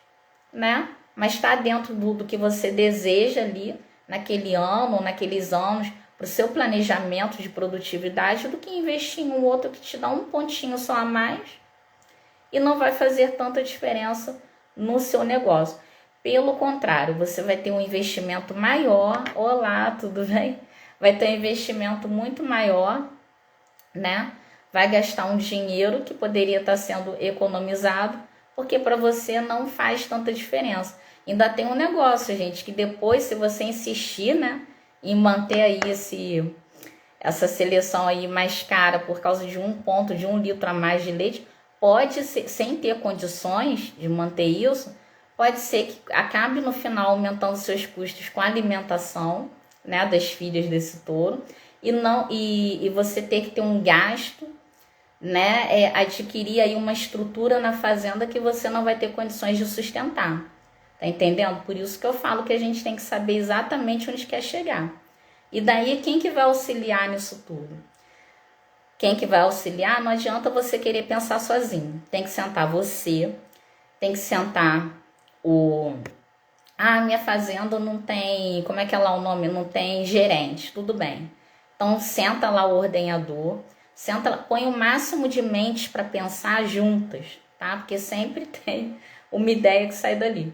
né? Mas está dentro do que você deseja ali, naquele ano ou naqueles anos para o seu planejamento de produtividade do que investir em um outro que te dá um pontinho só a mais e não vai fazer tanta diferença no seu negócio. Pelo contrário, você vai ter um investimento maior. Olá, tudo bem? Vai ter um investimento muito maior, né? Vai gastar um dinheiro que poderia estar sendo economizado, porque para você não faz tanta diferença. Ainda tem um negócio, gente, que depois, se você insistir, né, em manter aí essa seleção aí mais cara por causa de 1 litro a mais de leite, pode ser, sem ter condições de manter isso, pode ser que acabe no final aumentando seus custos com a alimentação, né, das filhas desse touro, e você ter que ter um gasto, né, adquirir aí uma estrutura na fazenda que você não vai ter condições de sustentar. Tá entendendo? Por isso que eu falo que a gente tem que saber exatamente onde quer chegar. E daí, quem que vai auxiliar nisso tudo? Quem que vai auxiliar? Não adianta você querer pensar sozinho. Tem que sentar você, tem que sentar minha fazenda não tem, como é que é lá o nome? Não tem gerente, tudo bem. Então, senta lá o ordenhador, põe o máximo de mentes para pensar juntas, tá? Porque sempre tem uma ideia que sai dali.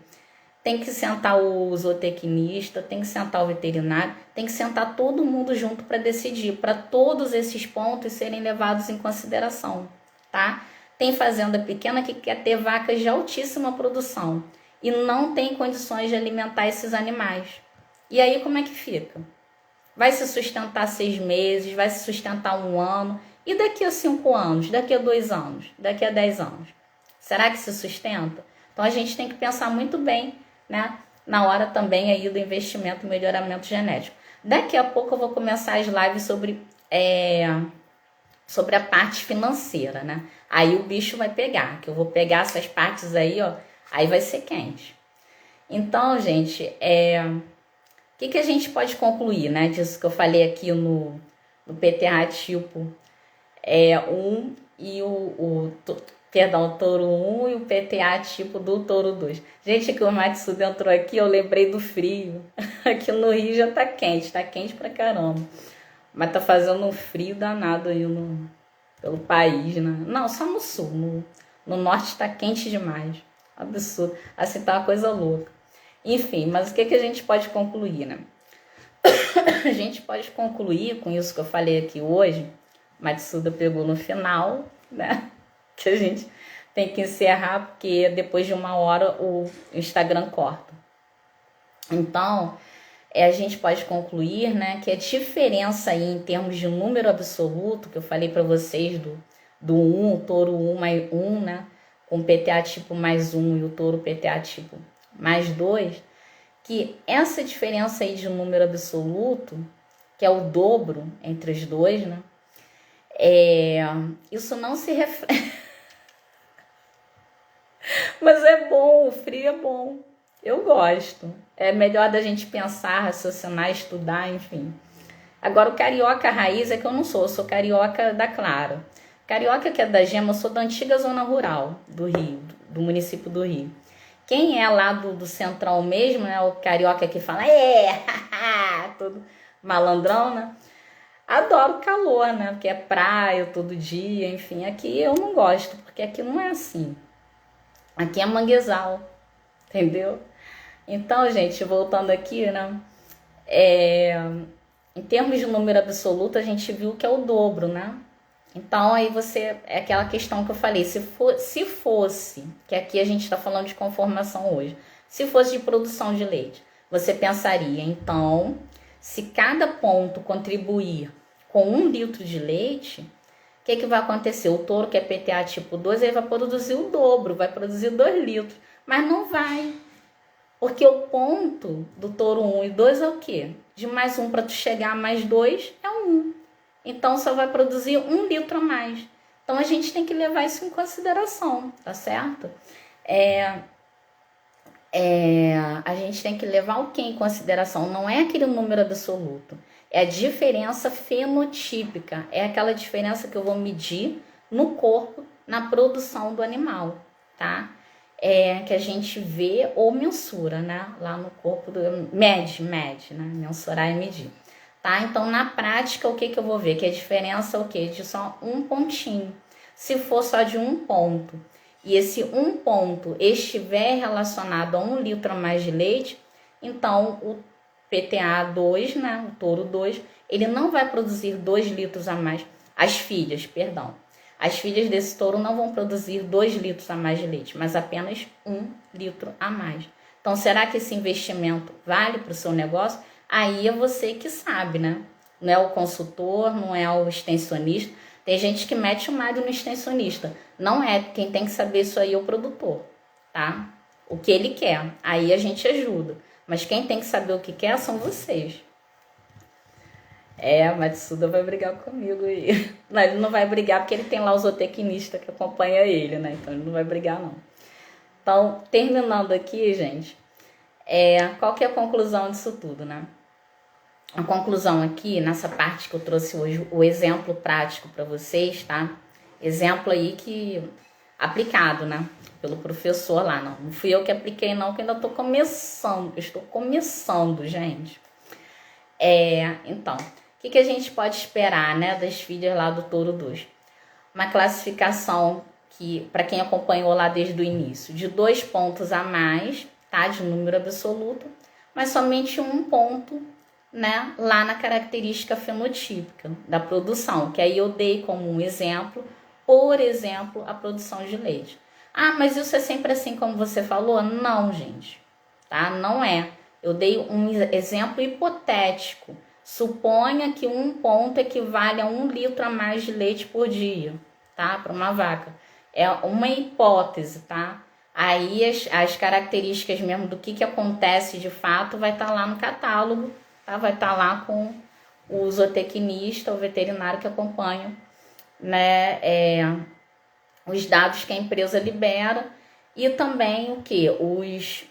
Tem que sentar o zootecnista, tem que sentar o veterinário, tem que sentar todo mundo junto para decidir, para todos esses pontos serem levados em consideração, tá? Tem fazenda pequena que quer ter vacas de altíssima produção e não tem condições de alimentar esses animais. E aí como é que fica? Vai se sustentar 6 meses, vai se sustentar 1 ano, e daqui a 5 anos, daqui a 2 anos, daqui a 10 anos? Será que se sustenta? Então a gente tem que pensar muito bem, né, na hora também aí do investimento e melhoramento genético. Daqui a pouco eu vou começar as lives sobre a parte financeira, né? Aí o bicho vai pegar, que eu vou pegar essas partes aí, ó, aí vai ser quente. Então, gente, o que a gente pode concluir, né, disso que eu falei aqui no PTA tipo 1 e o touro 1 e o PTA tipo do touro 2. Gente, que o Matsuda entrou aqui, eu lembrei do frio. Aqui no Rio já tá quente pra caramba. Mas tá fazendo um frio danado aí pelo país, né? Não, só no sul. No norte tá quente demais. Absurdo. Assim, tá uma coisa louca. Enfim, mas o que a gente pode concluir, né? A gente pode concluir com isso que eu falei aqui hoje. Matsuda pegou no final, né? Que a gente tem que encerrar, porque depois de 1 hora o Instagram corta. Então, a gente pode concluir, né, que a diferença aí em termos de número absoluto, que eu falei para vocês do 1, o touro 1 mais 1, né, com o PTA tipo mais 1 e o touro PTA tipo mais 2, que essa diferença aí de número absoluto, que é o dobro entre os dois, né, isso não se reflete. Mas é bom, o frio é bom. Eu gosto. É melhor da gente pensar, raciocinar, estudar, enfim. Agora, o carioca raiz é que eu sou carioca da Clara. Carioca que é da Gema, eu sou da antiga zona rural do Rio, do município do Rio. Quem é lá do central mesmo, né, o carioca que fala, todo malandrão, né? Adoro calor, né? Porque é praia todo dia, enfim. Aqui eu não gosto, porque aqui não é assim. Aqui é manguezal, entendeu? Então, gente, voltando aqui, né? Em termos de número absoluto, a gente viu que é o dobro, né? Então, aí é aquela questão que eu falei, se fosse, que aqui a gente está falando de conformação hoje, se fosse de produção de leite, você pensaria, então, se cada ponto contribuir com 1 litro de leite, o que vai acontecer? O touro que é PTA tipo 2, ele vai produzir o dobro, vai produzir 2 litros, mas não vai. Porque o ponto do touro 1 e 2 é o quê? De mais 1 para tu chegar a mais 2 é 1. Então, só vai produzir 1 litro a mais. Então, a gente tem que levar isso em consideração, tá certo? A gente tem que levar o que em consideração? Não é aquele número absoluto. É a diferença fenotípica. É aquela diferença que eu vou medir no corpo, na produção do animal, tá? que a gente vê ou mensura, né? Lá no corpo do... Mede, né? Mensurar e medir. Tá? Então, na prática, o que eu vou ver? Que a diferença é o quê? De só um pontinho. Se for só de um ponto, e esse um ponto estiver relacionado a 1 litro a mais de leite, então o PTA 2, né? O touro 2, ele não vai produzir 2 litros a mais. As filhas desse touro não vão produzir 2 litros a mais de leite, mas apenas 1 litro a mais. Então, será que esse investimento vale para o seu negócio? Aí é você que sabe, né? Não é o consultor, não é o extensionista. Tem gente que mete o malho no extensionista. Não é, quem tem que saber isso aí é o produtor, tá? O que ele quer. Aí a gente ajuda. Mas quem tem que saber o que quer são vocês. A Matsuda vai brigar comigo aí. Não, ele não vai brigar porque ele tem lá o zootecnista que acompanha ele, né? Então ele não vai brigar, não. Então, terminando aqui, gente, qual que é a conclusão disso tudo, né? A conclusão aqui, nessa parte que eu trouxe hoje, o exemplo prático para vocês, tá? Exemplo aí que aplicado, né? Pelo professor lá, não fui eu que apliquei não, que ainda tô começando, estou começando, gente. Então, o que a gente pode esperar, né, das filhas lá do Touro 2? Uma classificação que, para quem acompanhou lá desde o início, de 2 pontos a mais, tá, de número absoluto, mas somente 1 ponto, né, lá na característica fenotípica da produção, que aí eu dei como um exemplo, por exemplo, a produção de leite. Ah, mas isso é sempre assim como você falou? Não, gente, tá? Não é. Eu dei um exemplo hipotético. Suponha que 1 ponto equivale a 1 litro a mais de leite por dia, tá? Para uma vaca. É uma hipótese, tá? Aí as características mesmo do que acontece de fato vai estar lá no catálogo, tá? Vai estar lá com o zootecnista, o veterinário que acompanha, né? Os dados que a empresa libera e também o que? Os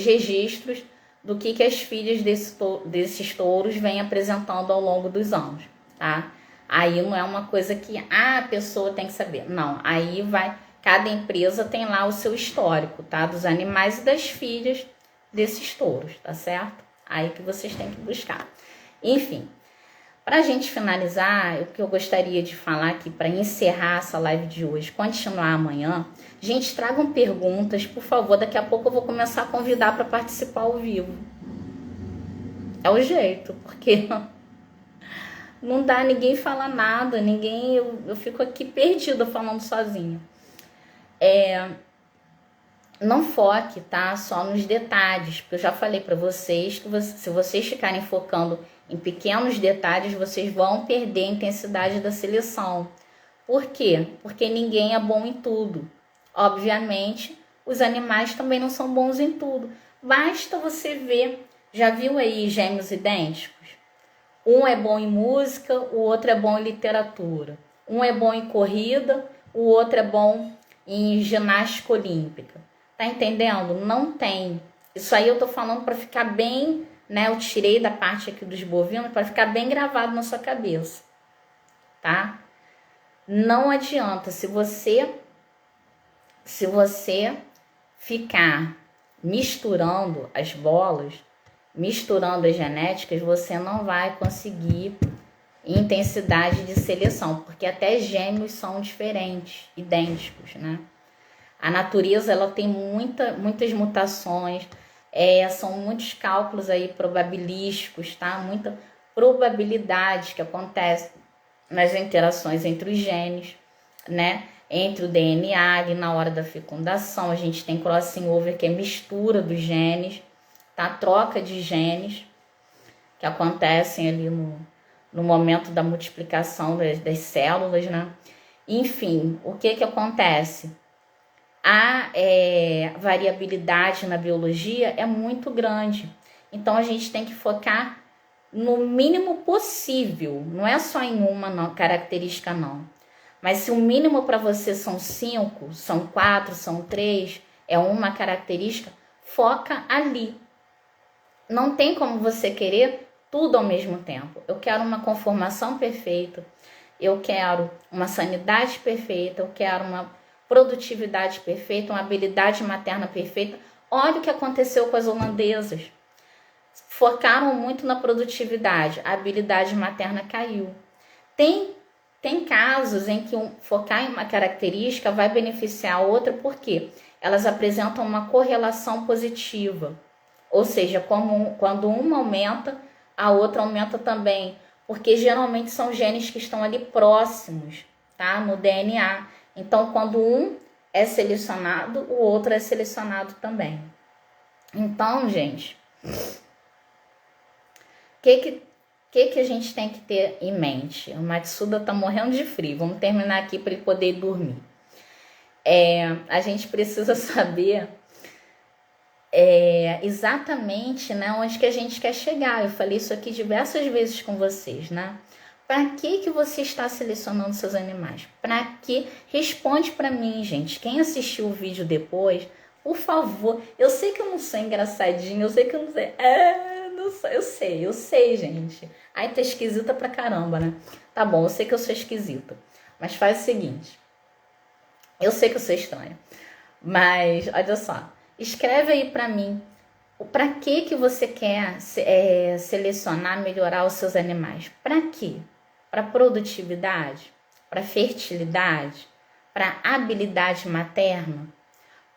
registros do que as filhas desses touros vêm apresentando ao longo dos anos, tá? Aí não é uma coisa que a pessoa tem que saber. Não, aí vai... Cada empresa tem lá o seu histórico, tá? Dos animais e das filhas desses touros, tá certo? Aí que vocês têm que buscar. Enfim, para a gente finalizar, o que eu gostaria de falar aqui, para encerrar essa live de hoje, continuar amanhã, gente, tragam perguntas, por favor. Daqui a pouco eu vou começar a convidar para participar ao vivo. É o jeito, porque não dá, ninguém fala nada, eu fico aqui perdida falando sozinha. Não foque, tá? Só nos detalhes, porque eu já falei para vocês que se vocês ficarem focando em pequenos detalhes, vocês vão perder a intensidade da seleção. Por quê? Porque ninguém é bom em tudo. Obviamente, os animais também não são bons em tudo. Basta você ver, já viu aí gêmeos idênticos? Um é bom em música, o outro é bom em literatura. Um é bom em corrida, o outro é bom em ginástica olímpica. Tá entendendo? Não tem. Isso aí eu tô falando para ficar bem, né? Eu tirei da parte aqui dos bovinos para ficar bem gravado na sua cabeça, tá? Não adianta se você ficar misturando as bolas, misturando as genéticas, você não vai conseguir intensidade de seleção, porque até gêmeos são diferentes, idênticos, né? A natureza, ela tem muitas mutações, são muitos cálculos aí probabilísticos, tá? Muita probabilidade que acontece nas interações entre os genes, né? Entre o DNA ali na hora da fecundação, a gente tem crossing over, que é mistura dos genes, tá? Troca de genes que acontecem ali no momento da multiplicação das células, né? Enfim, o que acontece? A variabilidade na biologia é muito grande. Então, a gente tem que focar no mínimo possível. Não é só em uma característica, não. Mas se o mínimo para você são 5, são 4, são 3, é uma característica, foca ali. Não tem como você querer tudo ao mesmo tempo. Eu quero uma conformação perfeita, eu quero uma sanidade perfeita, eu quero uma produtividade perfeita, uma habilidade materna perfeita. Olha o que aconteceu com as holandesas. Focaram muito na produtividade, a habilidade materna caiu. Tem casos em que focar em uma característica vai beneficiar a outra, porque elas apresentam uma correlação positiva. Ou seja, quando uma aumenta, a outra aumenta também. Porque geralmente são genes que estão ali próximos, tá? No DNA. Então, quando um é selecionado, o outro é selecionado também. Então, gente, o que a gente tem que ter em mente? O Matsuda tá morrendo de frio. Vamos terminar aqui para ele poder dormir. A gente precisa saber exatamente, né, onde que a gente quer chegar. Eu falei isso aqui diversas vezes com vocês, né? Para que você está selecionando seus animais? Para que? Responde para mim, gente. Quem assistiu o vídeo depois, por favor. Eu sei que eu não sou engraçadinha, eu sei que eu não sei. Não sou, eu sei, gente. Ai, tá esquisita pra caramba, né? Tá bom, eu sei que eu sou esquisita. Mas faz o seguinte. Eu sei que eu sou estranha. Mas, olha só. Escreve aí para mim, para que você quer selecionar, melhorar os seus animais? Para quê? Para produtividade? Para fertilidade? Para habilidade materna?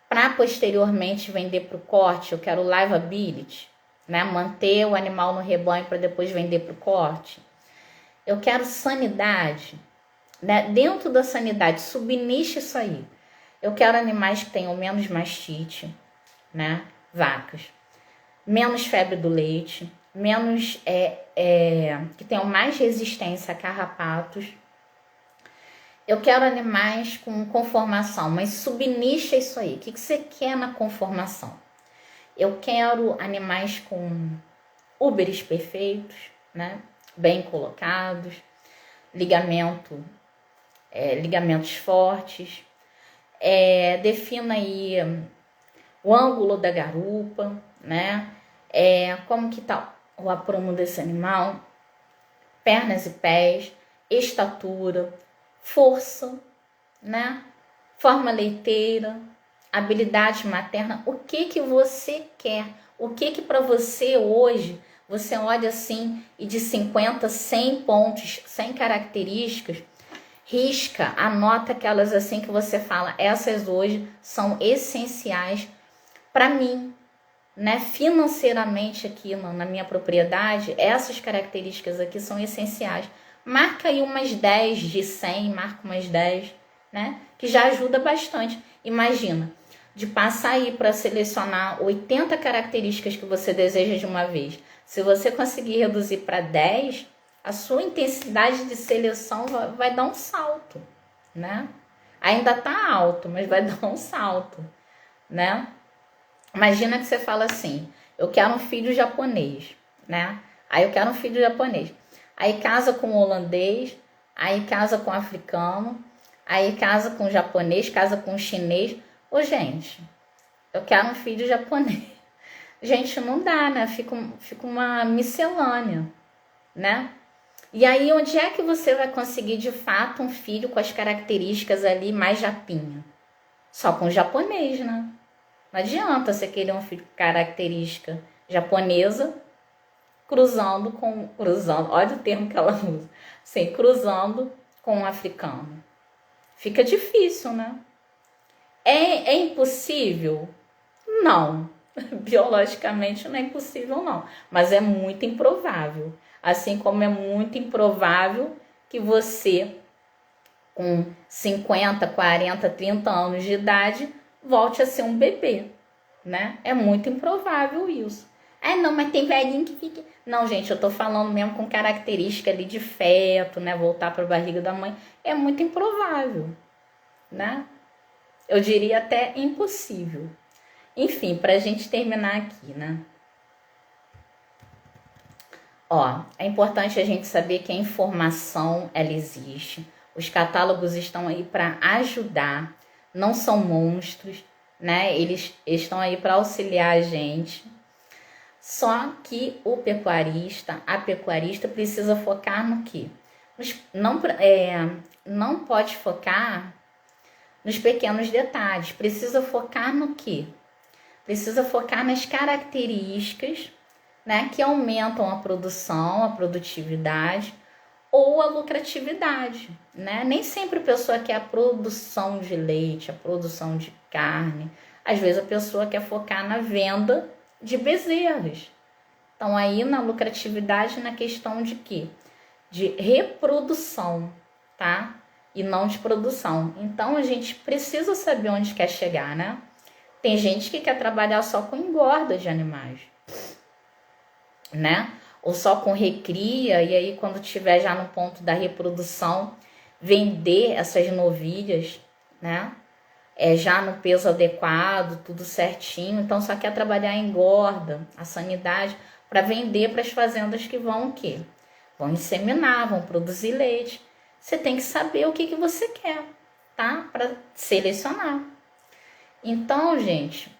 Para posteriormente vender para o corte? Eu quero livability, né? Manter o animal no rebanho para depois vender para o corte. Eu quero sanidade, né? Dentro da sanidade, subniche isso aí. Eu quero animais que tenham menos mastite, né? Vacas. Menos febre do leite, menos que tenham mais resistência a carrapatos. Eu quero animais com conformação, mas subnicha isso aí. O que você quer na conformação? Eu quero animais com úberes perfeitos, né? Bem colocados, ligamentos fortes. Defina aí o ângulo da garupa, né? Como que tá o aprumo desse animal, pernas e pés, estatura, força, né? Forma leiteira, habilidade materna. O que você quer? O que para você hoje, você olha assim e de 50, 100 pontos, 100 características, risca, anota aquelas assim que você fala, essas hoje são essenciais para mim, né? Financeiramente aqui na minha propriedade, essas características aqui são essenciais. Marca aí umas 10 de 100, marca umas 10, né? Que já ajuda bastante. Imagina, de passar aí para selecionar 80 características que você deseja de uma vez. Se você conseguir reduzir para 10, a sua intensidade de seleção vai dar um salto, né? Ainda tá alto, mas vai dar um salto, né? Imagina que você fala assim, eu quero um filho japonês, né? Aí eu quero um filho japonês. Aí casa com um holandês, aí casa com um africano, aí casa com um japonês, casa com um chinês. Ô, gente, eu quero um filho japonês. Gente, não dá, né? Fica uma miscelânea, né? E aí, onde é que você vai conseguir, de fato, um filho com as características ali mais japinha? Só com japonês, né? Não adianta você querer um filho com característica japonesa cruzando, olha o termo que ela usa, assim, cruzando com um africano. Fica difícil, né? É impossível? Não. Biologicamente não é impossível, não. Mas é muito improvável. Assim como é muito improvável que você, com 50, 40, 30 anos de idade, volte a ser um bebê, né? É muito improvável isso. Não, mas tem velhinho que fica... Não, gente, eu tô falando mesmo com característica ali de feto, né? Voltar para a barriga da mãe. É muito improvável, né? Eu diria até impossível. Enfim, pra gente terminar aqui, né? Ó, é importante a gente saber que a informação, ela existe. Os catálogos estão aí para ajudar, não são monstros, né? Eles estão aí para auxiliar a gente. Só que a pecuarista precisa focar no quê? Não pode focar nos pequenos detalhes. Precisa focar no quê? Precisa focar nas características, né, que aumentam a produção, a produtividade ou a lucratividade, né? Nem sempre a pessoa quer a produção de leite, a produção de carne. Às vezes a pessoa quer focar na venda de bezerros. Então aí na lucratividade, na questão de quê? De reprodução, tá? E não de produção. Então a gente precisa saber onde quer chegar, né? Tem gente que quer trabalhar só com engorda de animais, né? Ou só com recria, e aí quando tiver já no ponto da reprodução, vender essas novilhas, né? Já no peso adequado, tudo certinho. Então só quer trabalhar a engorda, a sanidade, para vender para as fazendas que vão o quê? Vão inseminar, vão produzir leite. Você tem que saber o que você quer, tá? Para selecionar. Então, gente,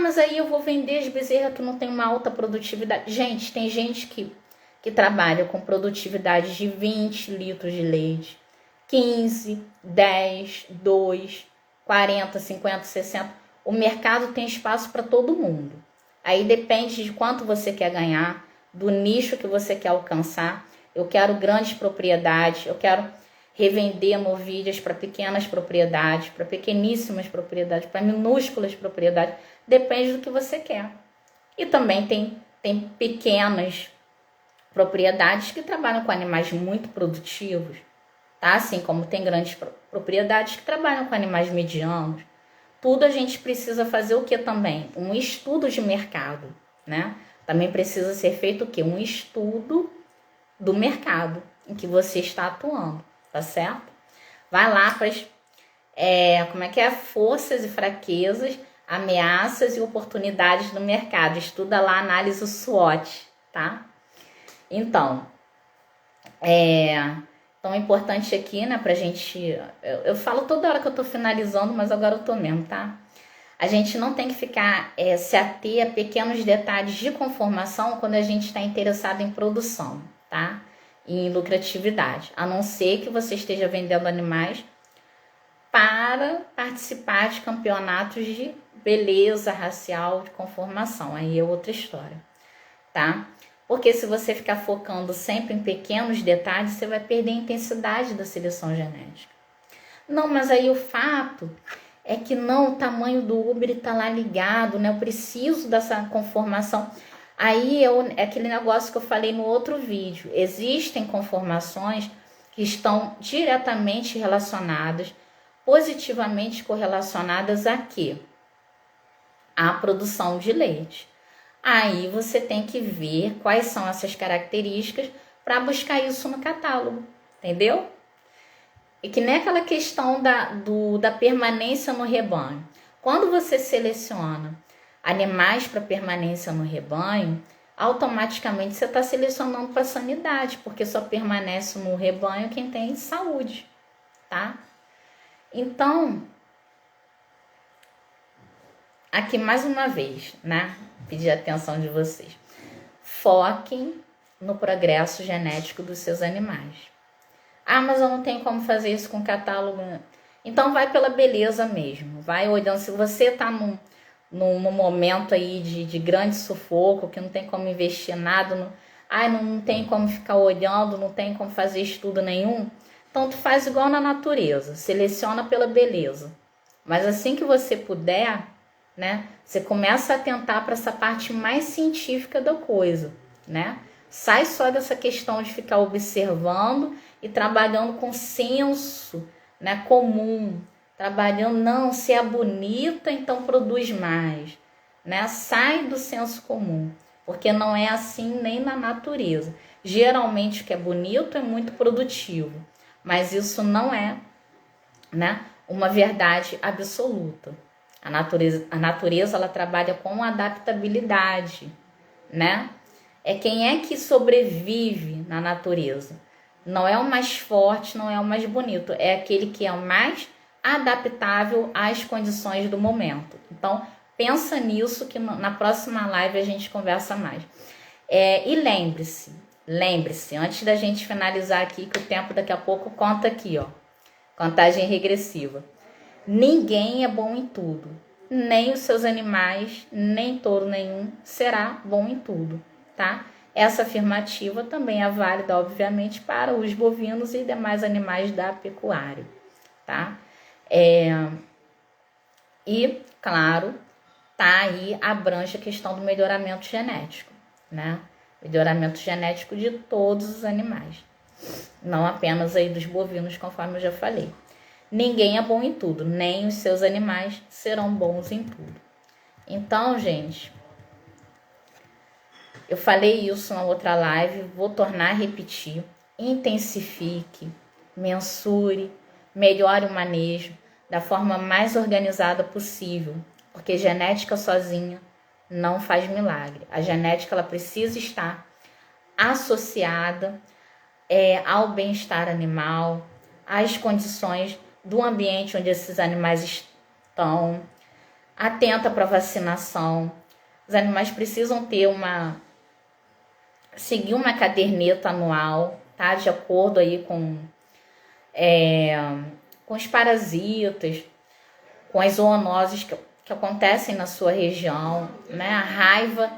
mas aí eu vou vender as bezerras que não tem uma alta produtividade. Gente, tem gente que trabalha com produtividade de 20 litros de leite, 15, 10, 2, 40, 50, 60. O mercado tem espaço para todo mundo. Aí depende de quanto você quer ganhar, do nicho que você quer alcançar. Eu quero grandes propriedades, eu quero revender novilhas para pequenas propriedades, para pequeníssimas propriedades, para minúsculas propriedades. Depende do que você quer. E também tem pequenas propriedades que trabalham com animais muito produtivos, tá? Assim como tem grandes propriedades que trabalham com animais medianos. Tudo a gente precisa fazer o que também? Um estudo de mercado, né? Também precisa ser feito o quê? Um estudo do mercado em que você está atuando, tá certo? Vai lá para forças e fraquezas, ameaças e oportunidades no mercado. Estuda lá, análise o SWOT, tá? Então, tão importante aqui, né, pra gente... Eu falo toda hora que eu tô finalizando, mas agora eu tô mesmo, tá? A gente não tem que ficar, se ater a pequenos detalhes de conformação quando a gente está interessado em produção, tá? E em lucratividade. A não ser que você esteja vendendo animais para participar de campeonatos de beleza racial, de conformação. Aí é outra história, tá? Porque se você ficar focando sempre em pequenos detalhes, você vai perder a intensidade da seleção genética. Não, mas aí o fato é que não, o tamanho do útero está lá ligado, né? Eu preciso dessa conformação. Aí é aquele negócio que eu falei no outro vídeo. Existem conformações que estão diretamente relacionadas, positivamente correlacionadas a quê? A produção de leite. Aí você tem que ver quais são essas características para buscar isso no catálogo, entendeu? E que nem aquela questão da permanência no rebanho. Quando você seleciona animais para permanência no rebanho, automaticamente você está selecionando para sanidade, porque só permanece no rebanho quem tem saúde, tá? Então, aqui mais uma vez, né? Pedir a atenção de vocês. Foquem no progresso genético dos seus animais. Mas eu não tenho como fazer isso com catálogo. Então vai pela beleza mesmo. Vai olhando. Se você está num momento aí de grande sufoco, que não tem como investir nada, não tem como ficar olhando, não tem como fazer estudo nenhum, então tu faz igual na natureza. Seleciona pela beleza. Mas assim que você puder, né, você começa a atentar para essa parte mais científica da coisa, né? Sai só dessa questão de ficar observando e trabalhando com senso, né, comum. Trabalhando, não, se é bonita, então produz mais, né? Sai do senso comum, porque não é assim nem na natureza. Geralmente o que é bonito é muito produtivo, mas isso não é, né, uma verdade absoluta. A natureza ela trabalha com adaptabilidade, né? É quem é que sobrevive na natureza. Não é o mais forte, não é o mais bonito. É aquele que é o mais adaptável às condições do momento. Então, pensa nisso que na próxima live a gente conversa mais. E lembre-se, antes da gente finalizar aqui, que o tempo daqui a pouco conta aqui, ó. Contagem regressiva. Ninguém é bom em tudo. Nem os seus animais, nem touro nenhum será bom em tudo, tá? Essa afirmativa também é válida, obviamente, para os bovinos e demais animais da pecuária, tá? E, claro, tá aí, abrange a questão do melhoramento genético, né? Melhoramento genético de todos os animais, não apenas aí dos bovinos, conforme eu já falei. Ninguém é bom em tudo, nem os seus animais serão bons em tudo. Então, gente, eu falei isso na outra live, vou tornar a repetir. Intensifique, mensure, melhore o manejo da forma mais organizada possível, porque genética sozinha não faz milagre. A genética ela precisa estar associada ao bem-estar animal, às condições do ambiente onde esses animais estão, atenta para vacinação. Os animais precisam seguir uma caderneta anual, tá? De acordo aí com os parasitas, com as zoonoses que acontecem na sua região, né? A raiva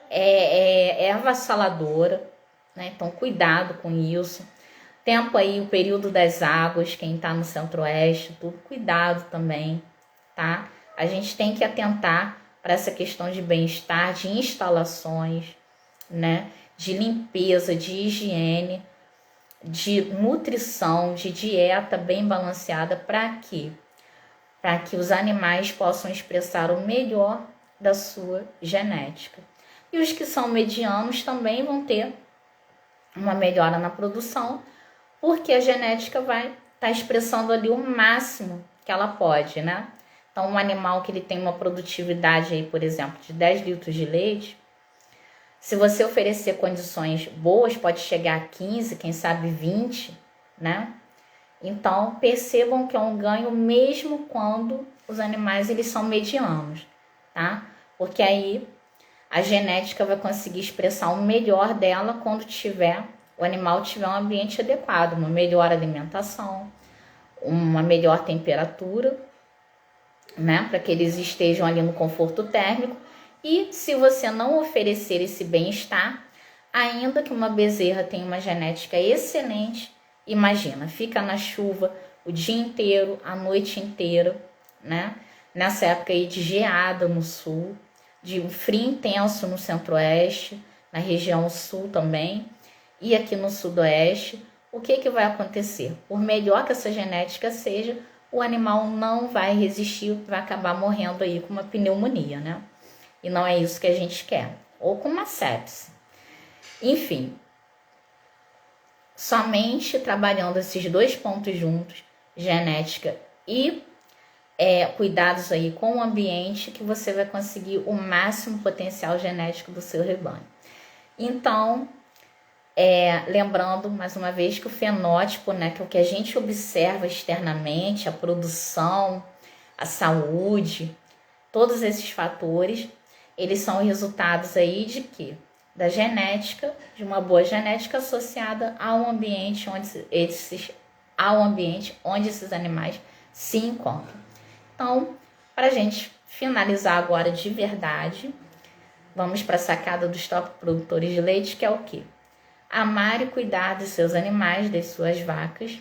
é avassaladora, né? Então cuidado com isso. Tempo aí, o período das águas, quem está no centro-oeste, tudo, cuidado também, tá? A gente tem que atentar para essa questão de bem-estar, de instalações, né? De limpeza, de higiene, de nutrição, de dieta bem balanceada. Para quê? Para que os animais possam expressar o melhor da sua genética. E os que são medianos também vão ter uma melhora na produção, porque a genética vai estar expressando ali o máximo que ela pode, né? Então, um animal que ele tem uma produtividade aí, por exemplo, de 10 litros de leite, se você oferecer condições boas, pode chegar a 15, quem sabe 20, né? Então, percebam que é um ganho mesmo quando os animais eles são medianos, tá? Porque aí a genética vai conseguir expressar o melhor dela quando o animal tiver um ambiente adequado, uma melhor alimentação, uma melhor temperatura, né? Para que eles estejam ali no conforto térmico. E se você não oferecer esse bem-estar, ainda que uma bezerra tenha uma genética excelente, imagina, fica na chuva o dia inteiro, a noite inteira, né? Nessa época aí de geada no sul, de um frio intenso no centro-oeste, na região sul também, e aqui no sudoeste, o que vai acontecer? Por melhor que essa genética seja, o animal não vai resistir, vai acabar morrendo aí com uma pneumonia, né? E não é isso que a gente quer. Ou com uma sepse. Enfim, somente trabalhando esses dois pontos juntos, genética e cuidados aí com o ambiente, que você vai conseguir o máximo potencial genético do seu rebanho. Então, lembrando mais uma vez que o fenótipo, né, que é o que a gente observa externamente, a produção, a saúde, todos esses fatores, eles são resultados aí de quê? Da genética, de uma boa genética associada ao ambiente onde esses animais se encontram. Então, para a gente finalizar agora de verdade, vamos para a sacada dos top produtores de leite, que é o quê? Amar e cuidar dos seus animais, das suas vacas,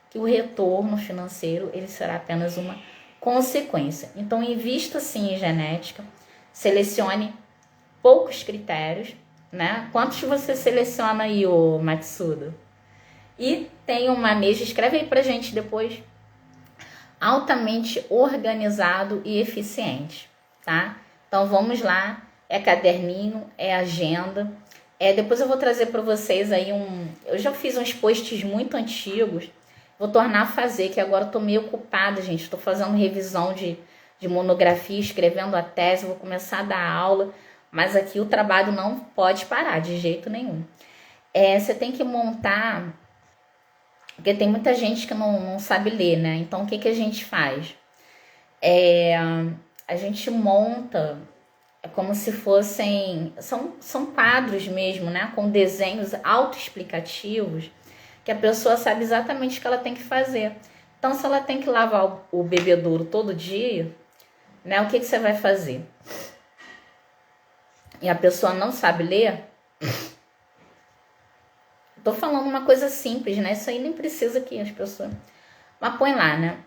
que o retorno financeiro ele será apenas uma consequência. Então, invista sim em genética, selecione poucos critérios, né? Quantos você seleciona aí, ô Matsuda? E tenha um manejo, escreve aí pra gente depois, altamente organizado e eficiente, tá? Então vamos lá, é caderninho, é agenda. Depois eu vou trazer para vocês aí eu já fiz uns posts muito antigos, vou tornar a fazer, que agora eu tô meio ocupada, gente. Estou fazendo revisão de monografia, escrevendo a tese, vou começar a dar aula, mas aqui o trabalho não pode parar de jeito nenhum. Você tem que montar, porque tem muita gente que não sabe ler, né? Então o que a gente faz? A gente monta como se fossem, são quadros mesmo, né? Com desenhos autoexplicativos, que a pessoa sabe exatamente o que ela tem que fazer. Então, se ela tem que lavar o bebedouro todo dia, né, o que você vai fazer? E a pessoa não sabe ler? Tô falando uma coisa simples, né? Isso aí nem precisa que as pessoas... Mas põe lá, né?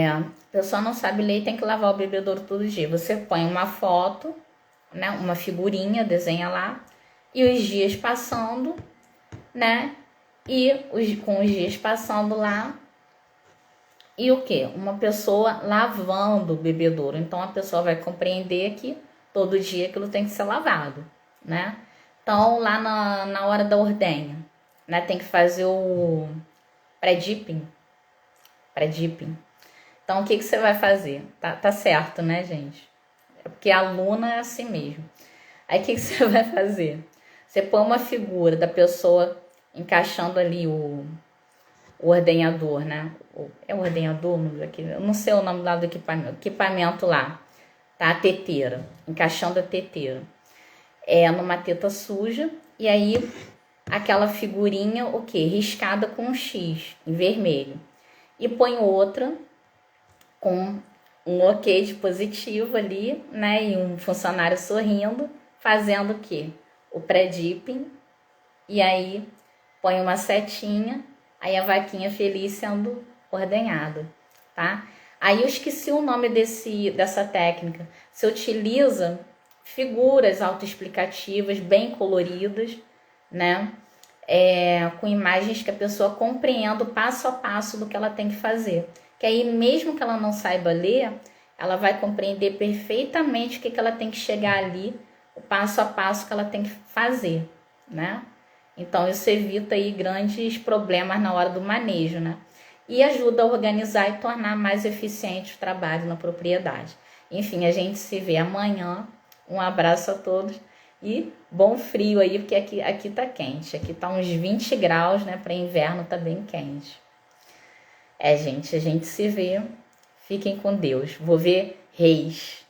A pessoa não sabe ler e tem que lavar o bebedouro todo dia. Você põe uma foto, né? Uma figurinha, desenha lá. E os dias passando, né? Com os dias passando lá. E o quê? Uma pessoa lavando o bebedouro. Então, a pessoa vai compreender que todo dia aquilo tem que ser lavado, né? Então, lá na hora da ordenha, né? Tem que fazer o pré-dipping. Então, o que você vai fazer? Tá certo, né, gente? É porque a aluna é assim mesmo. Aí, o que você vai fazer? Você põe uma figura da pessoa encaixando ali o ordenhador, né? É o ordenhador? Eu não sei o nome lá do equipamento lá. Tá? A teteira. Encaixando a teteira. Numa teta suja. E aí, aquela figurinha, o quê? Riscada com um X em vermelho. E põe outra com um ok de positivo ali, né? E um funcionário sorrindo, fazendo o quê? O pré-dipping. E aí, põe uma setinha, aí a vaquinha feliz sendo ordenhada, tá? Aí eu esqueci o nome dessa técnica. Você utiliza figuras autoexplicativas, bem coloridas, né? Com imagens que a pessoa compreenda o passo a passo do que ela tem que fazer. Que aí, mesmo que ela não saiba ler, ela vai compreender perfeitamente o que ela tem que chegar ali, o passo a passo que ela tem que fazer, né? Então, isso evita aí grandes problemas na hora do manejo, né? E ajuda a organizar e tornar mais eficiente o trabalho na propriedade. Enfim, a gente se vê amanhã. Um abraço a todos e bom frio aí, porque aqui tá quente. Aqui tá uns 20 graus, né? Para inverno tá bem quente. Gente, a gente se vê. Fiquem com Deus. Vou ver Reis.